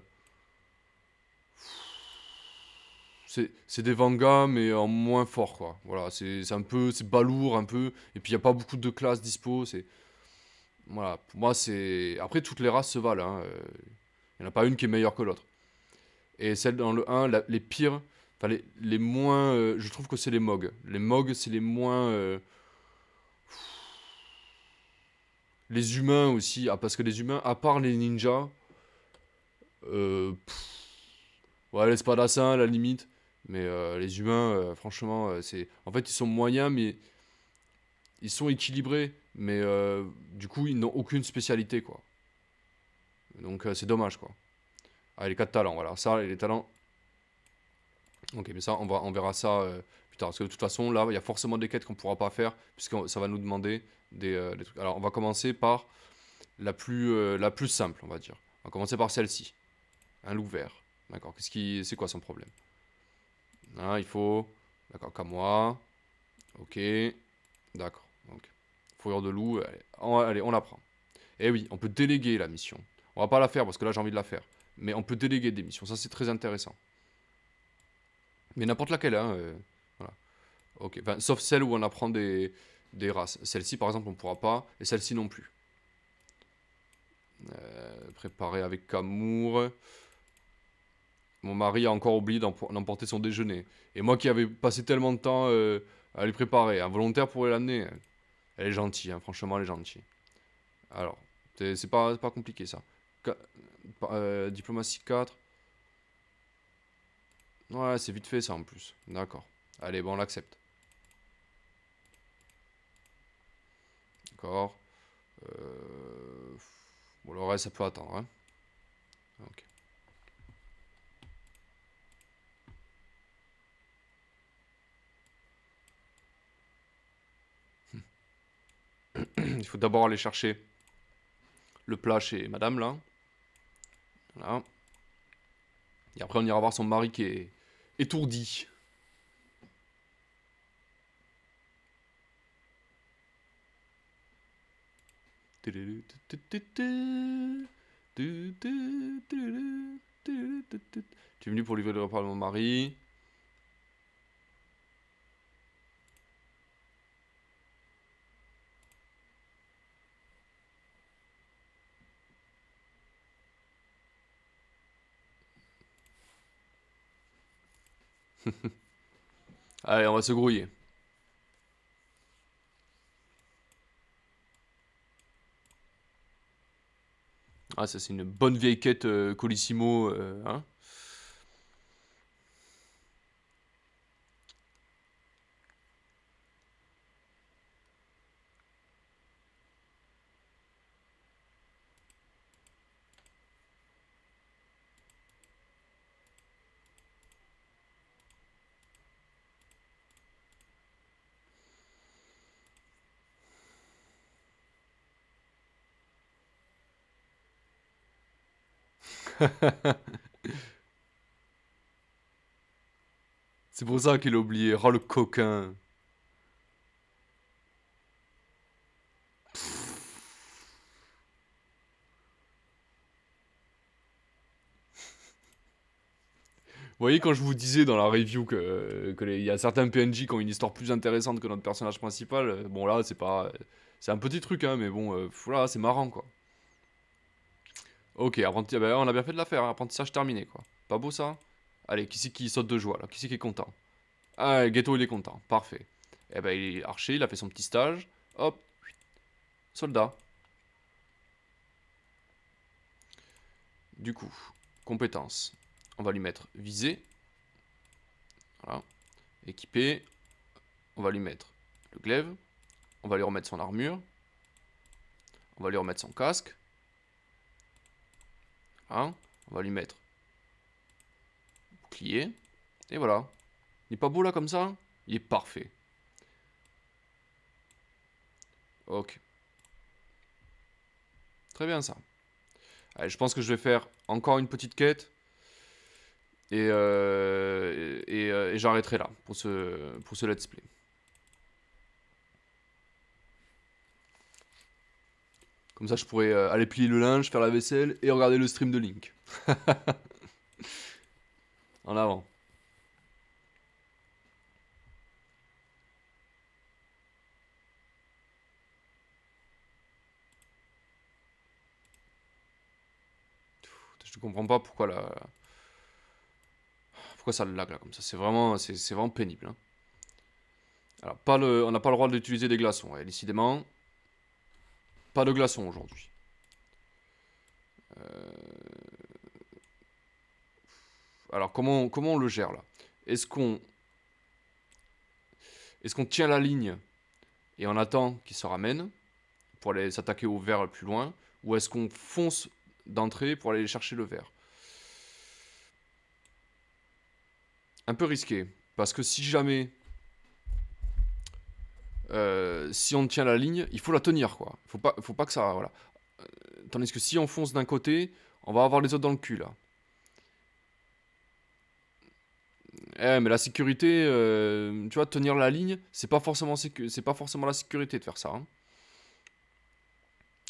C'est des Vangas, mais en moins fort quoi. Voilà, c'est un peu. C'est balourd un peu. Et puis il n'y a pas beaucoup de classes dispo. Voilà, pour moi, c'est. Après, toutes les races se valent, hein. Il n'y en a pas une qui est meilleure que l'autre. Et celle dans le 1, les pires, enfin les moins. Je trouve que c'est les Mogs. Les Mogs, c'est les moins. Les humains aussi. Ah, parce que les humains, à part les ninjas. Ouais, les spadassin à la limite. Mais les humains, franchement, c'est. En fait, ils sont moyens, mais. Ils sont équilibrés. Mais du coup, ils n'ont aucune spécialité, quoi. Donc, c'est dommage, quoi. Ah, les 4 talents, voilà. Ça, les talents. Ok, mais ça, on verra ça plus tard. Parce que de toute façon, là, il y a forcément des quêtes qu'on pourra pas faire, puisque ça va nous demander des trucs. Alors, on va commencer par la plus simple, on va dire. On va commencer par celle-ci. Un loup vert. D'accord. C'est quoi son problème? Il faut. D'accord, Kamoa. Ok. D'accord. Donc, fourrure de loup. Allez, on la prend. Eh oui, on peut déléguer la mission. On va pas la faire parce que là, j'ai envie de la faire. Mais on peut déléguer des missions. Ça, c'est très intéressant. Mais n'importe laquelle, hein. Voilà. Ok, enfin, sauf celle où on apprend des races. Celle-ci, par exemple, on ne pourra pas, et celle-ci non plus. Préparer avec amour. Mon mari a encore oublié d'emporter son déjeuner. Et moi qui avais passé tellement de temps à lui préparer, un volontaire pourrait l'amener. Elle est gentille, hein, franchement, elle est gentille. Alors, c'est pas compliqué ça. Ca- Diplomatie 4. Ouais, c'est vite fait ça en plus. D'accord. Allez, bon, on l'accepte. D'accord. Bon, le reste, ça peut attendre. Hein. Ok. Il faut d'abord aller chercher le plat chez madame, là. Voilà. Et après, on ira voir son mari qui est étourdi. Tu es venu pour livrer le repas de mon mari. Allez, on va se grouiller. Ah, ça, c'est une bonne vieille quête Colissimo. Hein. C'est pour ça qu'il a oublié. Oh, le coquin. Vous voyez, quand je vous disais dans la review il y a certains PNJ qui ont une histoire plus intéressante que notre personnage principal, bon là, c'est pas... C'est un petit truc, hein, mais bon, voilà, c'est marrant, quoi. Ok, bah, on a bien fait de la faire, hein, apprentissage terminé, quoi. Pas beau, ça? Allez, qui c'est qui saute de joie, là? Qui c'est qui est content? Ah, Ghetto, il est content, parfait. Eh ben, il est archer, il a fait son petit stage. Hop, soldat. Du coup, compétences. On va lui mettre visée. Voilà. Équipé. On va lui mettre le glaive. On va lui remettre son armure. On va lui remettre son casque. Voilà. On va lui mettre bouclier. Et voilà. Il est pas beau là comme ça? Il est parfait. Ok. Très bien ça. Allez, je pense que je vais faire encore une petite quête. Et j'arrêterai là pour ce let's play. Comme ça, je pourrais aller plier le linge, faire la vaisselle et regarder le stream de Link. En avant. Je ne comprends pas pourquoi ça lag là comme ça. C'est vraiment pénible. Hein. Alors, on n'a pas le droit d'utiliser des glaçons. Ouais, décidément, pas de glaçons aujourd'hui. Alors, comment on le gère là? Est-ce qu'on tient la ligne et on attend qu'il se ramène pour aller s'attaquer au verre plus loin? Ou est-ce qu'on fonce d'entrée pour aller chercher le verre? Un peu risqué. Parce que si jamais... si on tient la ligne, il faut la tenir, quoi. Faut pas que ça... Voilà. Tandis que si on fonce d'un côté, on va avoir les autres dans le cul, là. Mais la sécurité, tu vois, tenir la ligne, c'est pas forcément la sécurité de faire ça. Hein.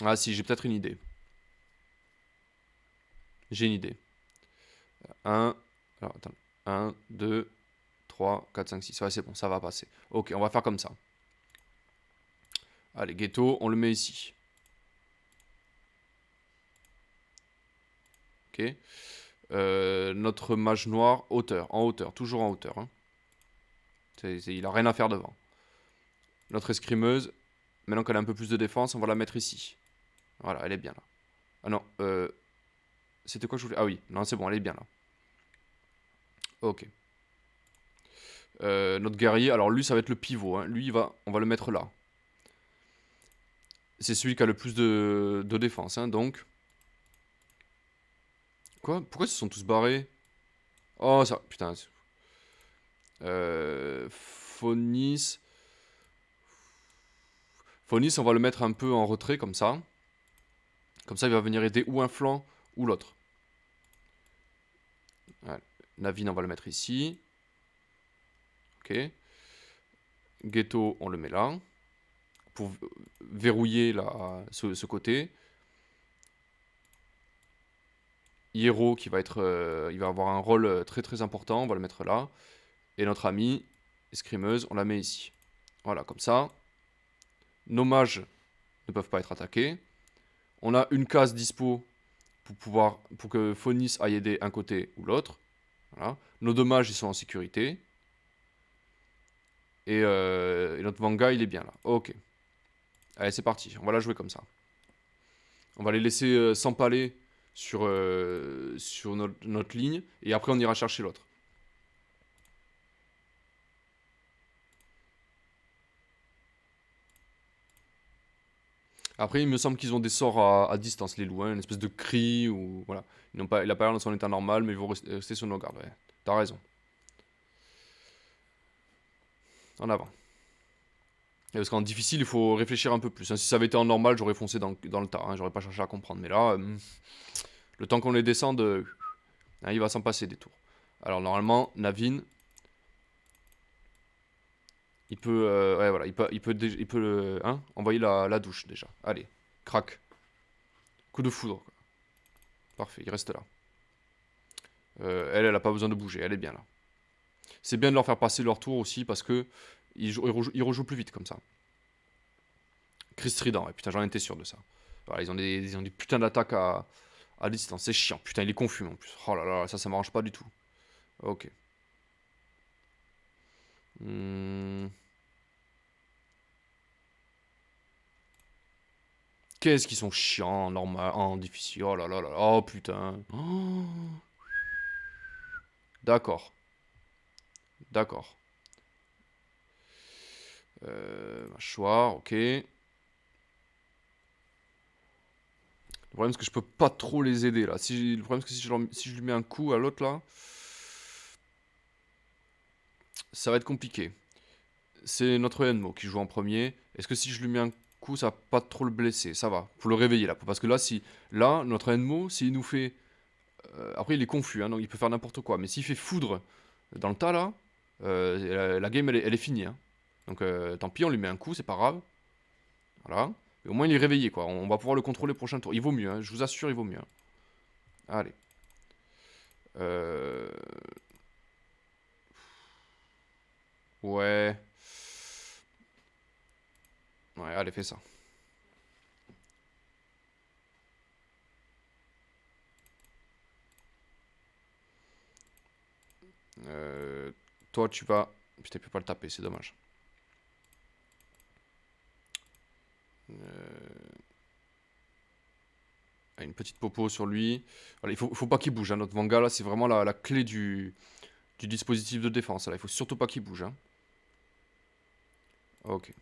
Ah si, j'ai peut-être une idée. J'ai une idée. 1, alors attends, 1, 2, 3, 4, 5, 6. Ouais, c'est bon, ça va passer. Ok, on va faire comme ça. Allez, ghetto, on le met ici. Ok. Notre mage noir, en hauteur, toujours en hauteur. Hein. Il a rien à faire devant. Notre escrimeuse, maintenant qu'elle a un peu plus de défense, on va la mettre ici. Voilà, elle est bien là. Ah non, c'était quoi que je voulais... Ah oui, non, c'est bon, elle est bien là. Ok. Notre guerrier, alors lui, ça va être le pivot. Hein. Lui, on va le mettre là. C'est celui qui a le plus de défense, hein, donc... Quoi? Pourquoi ils se sont tous barrés? Oh, ça... Putain. Phonis... Phonis, on va le mettre un peu en retrait, comme ça. Comme ça, il va venir aider ou un flanc ou l'autre. Voilà. Navin, on va le mettre ici. Ok. Ghetto, on le met là. Pour verrouiller ce côté. Hiero, qui va être... il va avoir un rôle très très important. On va le mettre là. Et notre ami, escrimeuse, on la met ici. Voilà, comme ça. Nos mages ne peuvent pas être attaqués. On a une case dispo pour que Phonis aille aider un côté ou l'autre. Voilà. Nos deux mages, ils sont en sécurité. Et notre manga, il est bien là. Ok. Allez, c'est parti. On va la jouer comme ça. On va les laisser s'empaler sur notre ligne. Et après, on ira chercher l'autre. Après, il me semble qu'ils ont des sorts à distance, les loups. Hein, une espèce de cri ou... Voilà. Il n'a pas l'air dans son état normal, mais ils vont rester sur nos gardes. Ouais. T'as raison. En avant. Et parce qu'en difficile, il faut réfléchir un peu plus. Hein. Si ça avait été en normal, j'aurais foncé dans le tas. Hein. J'aurais pas cherché à comprendre. Mais là, Le temps qu'on les descende, hein, il va s'en passer des tours. Alors normalement, Navin, il peut, ouais, voilà, il peut hein, envoyer la douche déjà. Allez, crac. Coup de foudre, quoi. Parfait, il reste là. Elle a pas besoin de bouger, elle est bien là. C'est bien de leur faire passer leur tour aussi parce que ils rejouent plus vite comme ça. Chris Trident, ouais, putain, j'en étais sûr de ça. Voilà, ils ont des putains d'attaques à distance, c'est chiant. Putain, il est confus en plus. Oh là là, ça m'arrange pas du tout. Ok. Hmm. Qu'est-ce qu'ils sont chiants en normal, en difficile. Oh là là là, oh putain. Oh. D'accord, d'accord. Mâchoire, ok. Le problème, c'est que je peux pas trop les aider là. Le problème, c'est que si je lui mets un coup à l'autre là, ça va être compliqué. C'est notre Enmo qui joue en premier. Est-ce que si je lui mets un coup, ça va pas trop le blesser? Ça va. Faut le réveiller là. Parce que là, notre Enmo, s'il nous fait. Après, il est confus, hein, donc il peut faire n'importe quoi. Mais s'il fait foudre dans le tas là, la game elle est finie, hein. Donc tant pis, on lui met un coup, c'est pas grave. Voilà. Et au moins il est réveillé quoi. On va pouvoir le contrôler le prochain tour. Il vaut mieux, hein, je vous assure, il vaut mieux, hein. Allez. Euh... Ouais. Ouais, allez, fais ça. Toi, tu vas. Putain, il peut pas le taper, c'est dommage. Une petite popo sur lui. Voilà, faut pas qu'il bouge, hein. Notre Vanga là, c'est vraiment la clé du dispositif de défense. Là, il faut surtout pas qu'il bouge, hein. Ok.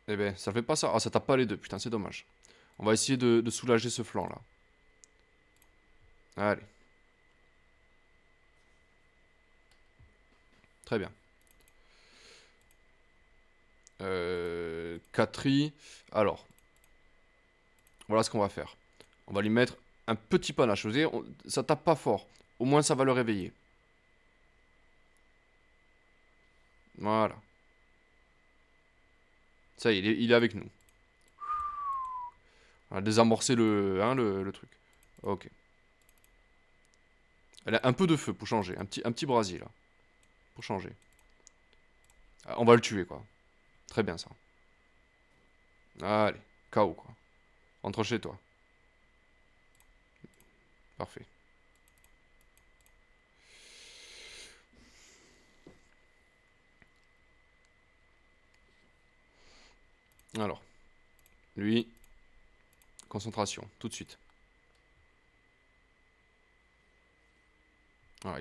Eh ben, ça fait pas ça. Ah, ça tape pas les deux, putain, c'est dommage. On va essayer de soulager ce flanc là. Allez. Très bien. Catri. Alors, voilà ce qu'on va faire. On va lui mettre un petit panache. Vous voyez, ça tape pas fort. Au moins, ça va le réveiller. Voilà. Ça y est, il est avec nous. On a désamorcé le truc. Ok. Elle a un peu de feu pour changer. Un petit brasier là. Pour changer. Ah, on va le tuer quoi. Très bien ça. Allez. KO quoi. Entre chez toi. Parfait. Alors. Lui. Concentration. Tout de suite. Ah,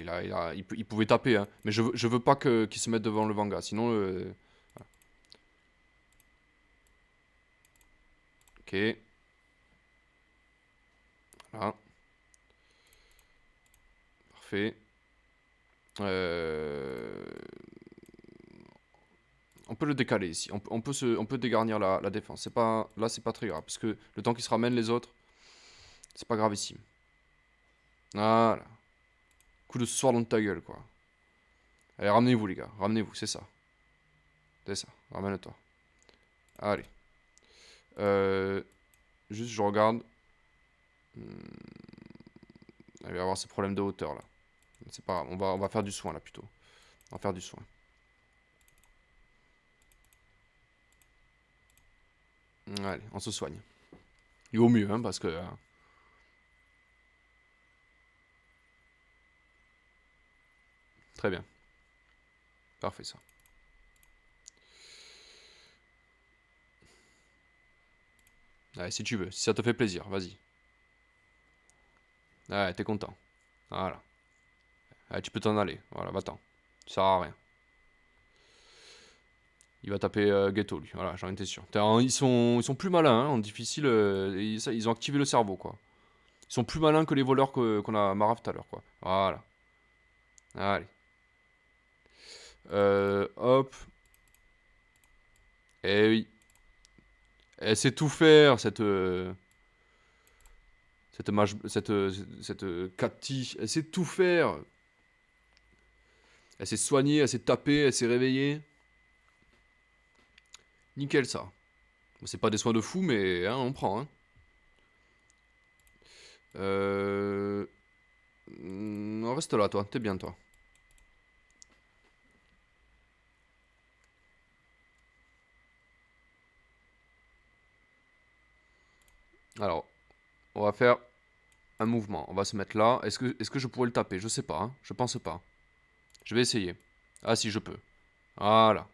il pouvait taper, hein. Mais je veux pas qu'il se mette devant le Vanga. Sinon, voilà. Ok. Voilà. Parfait. Euh, On peut le décaler ici. On peut dégarnir la défense. Là, c'est pas très grave. Parce que le temps qu'il se ramène les autres, c'est pas gravissime. Voilà. Coup de soir dans ta gueule, quoi. Allez, ramenez-vous, les gars. Ramenez-vous, c'est ça. C'est ça. Ramène-toi. Allez. Euh, Juste, je regarde. Il va y avoir ces problèmes de hauteur, là. C'est pas grave. On va faire du soin, là, plutôt. On va faire du soin. Allez, on se soigne. Il vaut mieux, hein, parce que... Très bien. Parfait, ça. Allez, si tu veux. Si ça te fait plaisir, vas-y. Ouais, t'es content. Voilà. Allez, tu peux t'en aller. Voilà, va-t'en. Ça sert à rien. Il va taper Ghetto, lui. Voilà, j'en étais sûr. Ils sont plus malins, hein, en difficile. Ils ont activé le cerveau, quoi. Ils sont plus malins que les voleurs qu'on a marave tout à l'heure, quoi. Voilà. Allez. Hop. Eh oui. Elle sait tout faire, cette Cathy. Elle sait tout faire. Elle s'est soignée, elle s'est tapée, elle s'est réveillée. Nickel ça. Bon, c'est pas des soins de fou, mais hein, on prend. Hein. Euh... Reste là, toi. T'es bien, toi. Alors, on va faire un mouvement. On va se mettre là. Est-ce que je pourrais le taper? Je sais pas. Hein. Je pense pas. Je vais essayer. Ah si, je peux. Voilà.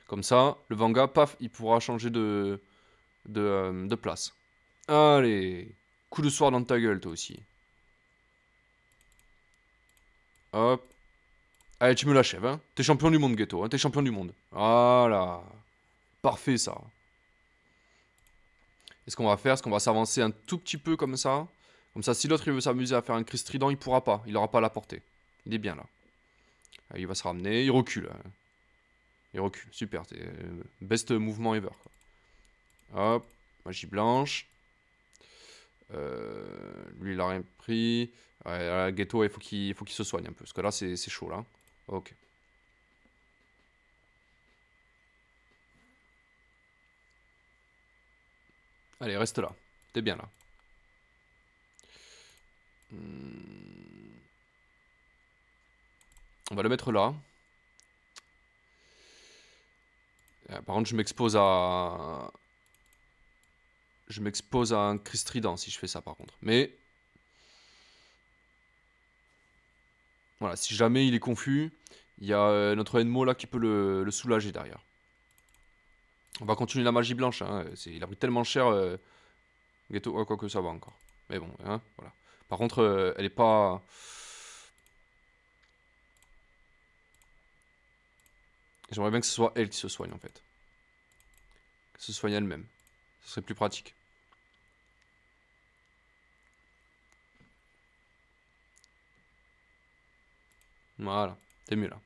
Comme ça, le Vanga, paf, il pourra changer de place. Allez. Coup de soir dans ta gueule, toi aussi. Hop. Allez, tu me l'achèves, hein. T'es champion du monde, Ghetto. Hein. T'es champion du monde. Voilà. Parfait, ça. Et ce qu'on va faire, c'est qu'on va s'avancer un tout petit peu comme ça. Comme ça, si l'autre il veut s'amuser à faire un cri strident, il pourra pas. Il aura pas la portée. Il est bien là. Il va se ramener. Il recule. Hein. Il recule. Super. C'est best mouvement ever. Quoi. Hop. Magie blanche. Lui, il a rien pris. Ouais, là, Ghetto, il faut qu'il se soigne un peu. Parce que là, c'est chaud là. Ok. Allez, reste là. T'es bien là. Hmm. On va le mettre là. Par contre, je m'expose à. Je m'expose à un cri strident si je fais ça par contre. Mais. Voilà, si jamais il est confus, il y a notre Enmo là qui peut le soulager derrière. On va continuer la magie blanche. Hein. Il a pris tellement cher. Ghetto, quoi que ça va encore. Mais bon, hein, voilà. Par contre, elle est pas. J'aimerais bien que ce soit elle qui se soigne en fait. Que se soigne elle-même. Ce serait plus pratique. Voilà, c'est mieux là.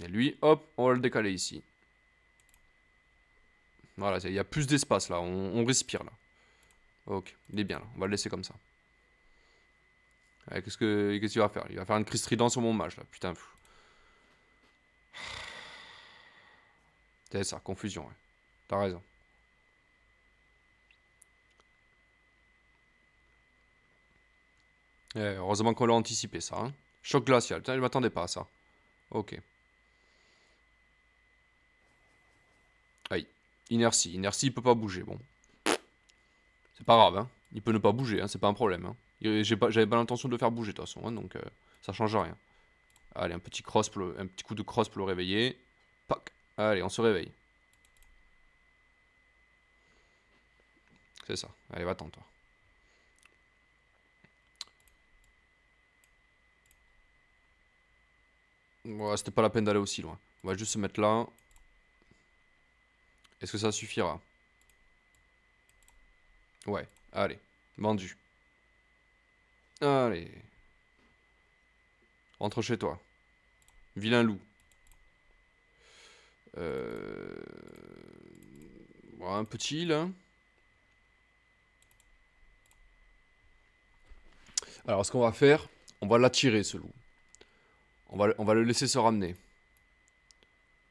Et lui, hop, on va le décaler ici. Voilà, il y a plus d'espace là, on respire là. Ok, il est bien là, on va le laisser comme ça. Qu'est-ce qu'il va faire? Il va faire une crise trident sur mon mage là, putain. C'est ça, confusion, ouais. T'as raison. Heureusement qu'on l'a anticipé ça. Hein. Choc glacial, putain, je m'attendais pas à ça. Ok. Aïe. Inertie, inertie, il peut pas bouger, bon. C'est pas grave, hein. Il peut ne pas bouger, hein, c'est pas un problème. Hein. J'avais pas l'intention de le faire bouger de toute façon, hein, donc ça change rien. Allez, un petit coup de crosse pour le réveiller. Pac. Allez, on se réveille. C'est ça. Allez, va-t'en, toi. Ouais, c'était pas la peine d'aller aussi loin. On va juste se mettre là. Est-ce que ça suffira? Ouais, allez. Vendu. Allez. Rentre chez toi. Vilain loup. Euh... Voilà, un petit, là. Alors, ce qu'on va faire, on va l'attirer, ce loup. On va le laisser se ramener.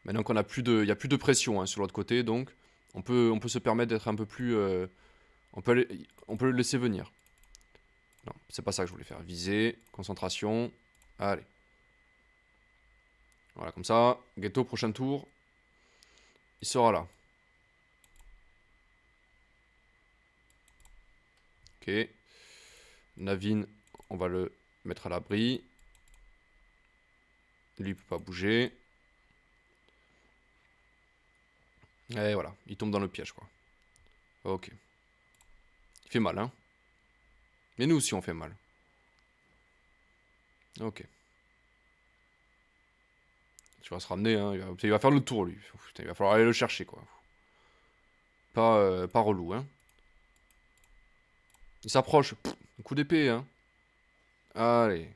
Maintenant qu'on a plus de, il y a plus de pression hein, sur l'autre côté, donc on peut se permettre d'être un peu plus, on peut le laisser venir. Non, c'est pas ça que je voulais faire. Viser, concentration. Allez. Voilà, comme ça. Ghetto, prochain tour. Il sera là. Ok. Navin, on va le mettre à l'abri. Lui, il peut pas bouger. Et voilà, il tombe dans le piège, quoi. Ok. Il fait mal, hein. Mais nous aussi, on fait mal. Ok. Tu vas se ramener, hein. Il va faire le tour, lui. Putain, il va falloir aller le chercher, quoi. Pas relou, hein. Il s'approche. Un coup d'épée, hein. Allez.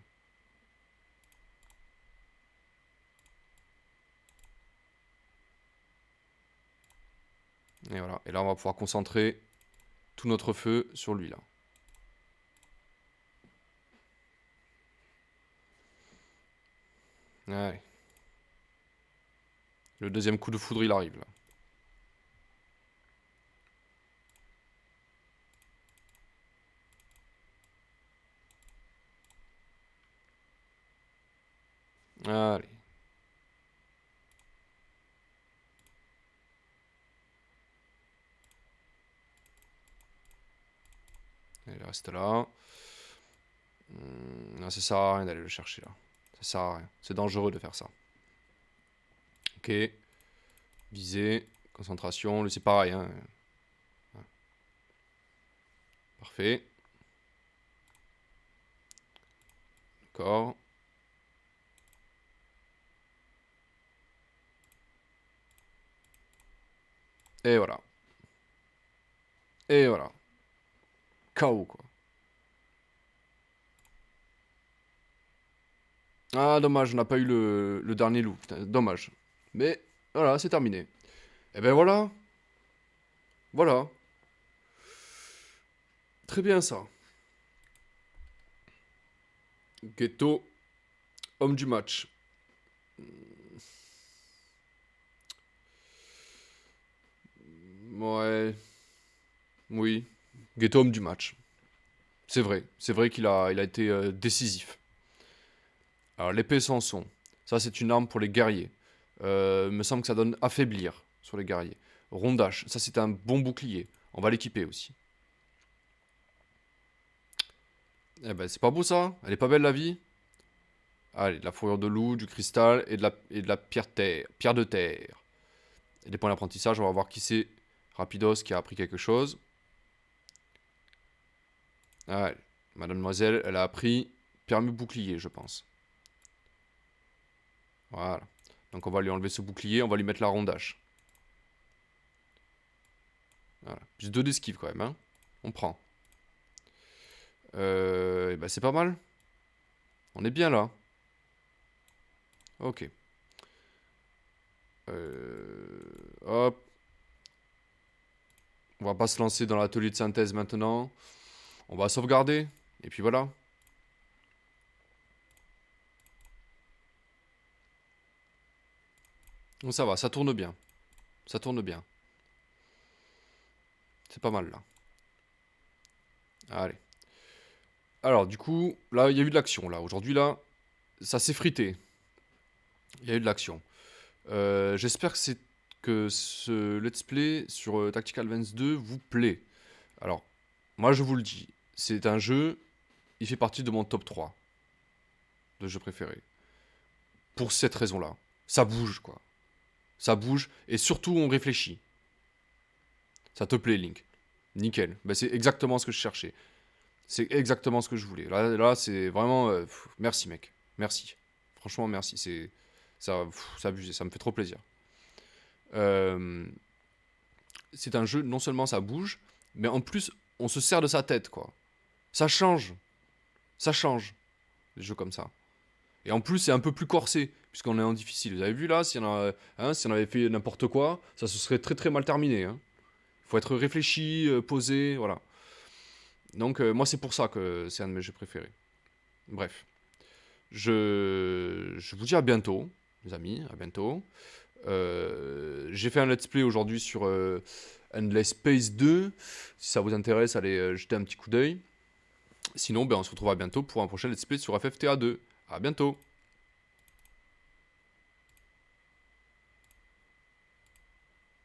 Et voilà. Et là, on va pouvoir concentrer tout notre feu sur lui, là. Allez. Le deuxième coup de foudre, il arrive, là. Allez. Il reste là. Non, ça sert à rien d'aller le chercher, là. Ça sert à rien. C'est dangereux de faire ça. Ok. Visée. Concentration. Lui, c'est pareil, hein. Parfait. D'accord. Et voilà. Et voilà. KO, quoi. Ah, dommage, on n'a pas eu le dernier loup. Putain, dommage. Mais, voilà, c'est terminé. Et ben voilà. Voilà. Très bien, ça. Ghetto, homme du match. Ouais. Oui. Ghetto, homme du match. C'est vrai. C'est vrai qu'il a été décisif. Alors, l'épée sans son. Ça, c'est une arme pour les guerriers. Il me semble que ça donne affaiblir sur les guerriers. Rondage. Ça, c'est un bon bouclier. On va l'équiper aussi. Eh ben, c'est pas beau ça? Elle est pas belle la vie? Allez, de la fourrure de loup, du cristal et de la pierre de terre. Et des points d'apprentissage, on va voir qui c'est Rapidos qui a appris quelque chose. Allez, mademoiselle, elle a appris permis bouclier, je pense. Voilà. Donc on va lui enlever ce bouclier, on va lui mettre la rondage. Voilà. Plus 2 d'esquive quand même, hein. On prend. Et ben c'est pas mal. On est bien là. Ok. Hop. On va pas se lancer dans l'atelier de synthèse maintenant. On va sauvegarder. Et puis voilà. Donc ça va, ça tourne bien. Ça tourne bien. C'est pas mal là. Allez. Alors du coup, là, il y a eu de l'action là. Aujourd'hui là, ça s'est frité. Il y a eu de l'action. J'espère que ce let's play sur Tactical Advance 2 vous plaît. Alors, moi je vous le dis, c'est un jeu, il fait partie de mon top 3 de jeux préférés. Pour cette raison-là. Ça bouge, quoi. Ça bouge, et surtout on réfléchit. Ça te plaît, Link? Nickel. Bah, c'est exactement ce que je cherchais. C'est exactement ce que je voulais. Là c'est vraiment... merci, mec. Merci. Franchement, merci. Ça abusé, ça me fait trop plaisir. Euh, c'est un jeu, non seulement ça bouge, mais en plus, on se sert de sa tête, quoi. Ça change. Ça change, des jeux comme ça. Et en plus, c'est un peu plus corsé, puisqu'on est en difficile. Vous avez vu là, si on avait fait n'importe quoi, ça se serait très très mal terminé. Hein. Il faut être réfléchi, posé, voilà. Donc, moi, c'est pour ça que c'est un de mes jeux préférés. Bref. Je vous dis à bientôt, les amis, à bientôt. J'ai fait un let's play aujourd'hui sur Endless Space 2. Si ça vous intéresse, allez jeter un petit coup d'œil. Sinon, ben, on se retrouve à bientôt pour un prochain let's play sur FFTA 2. À bientôt.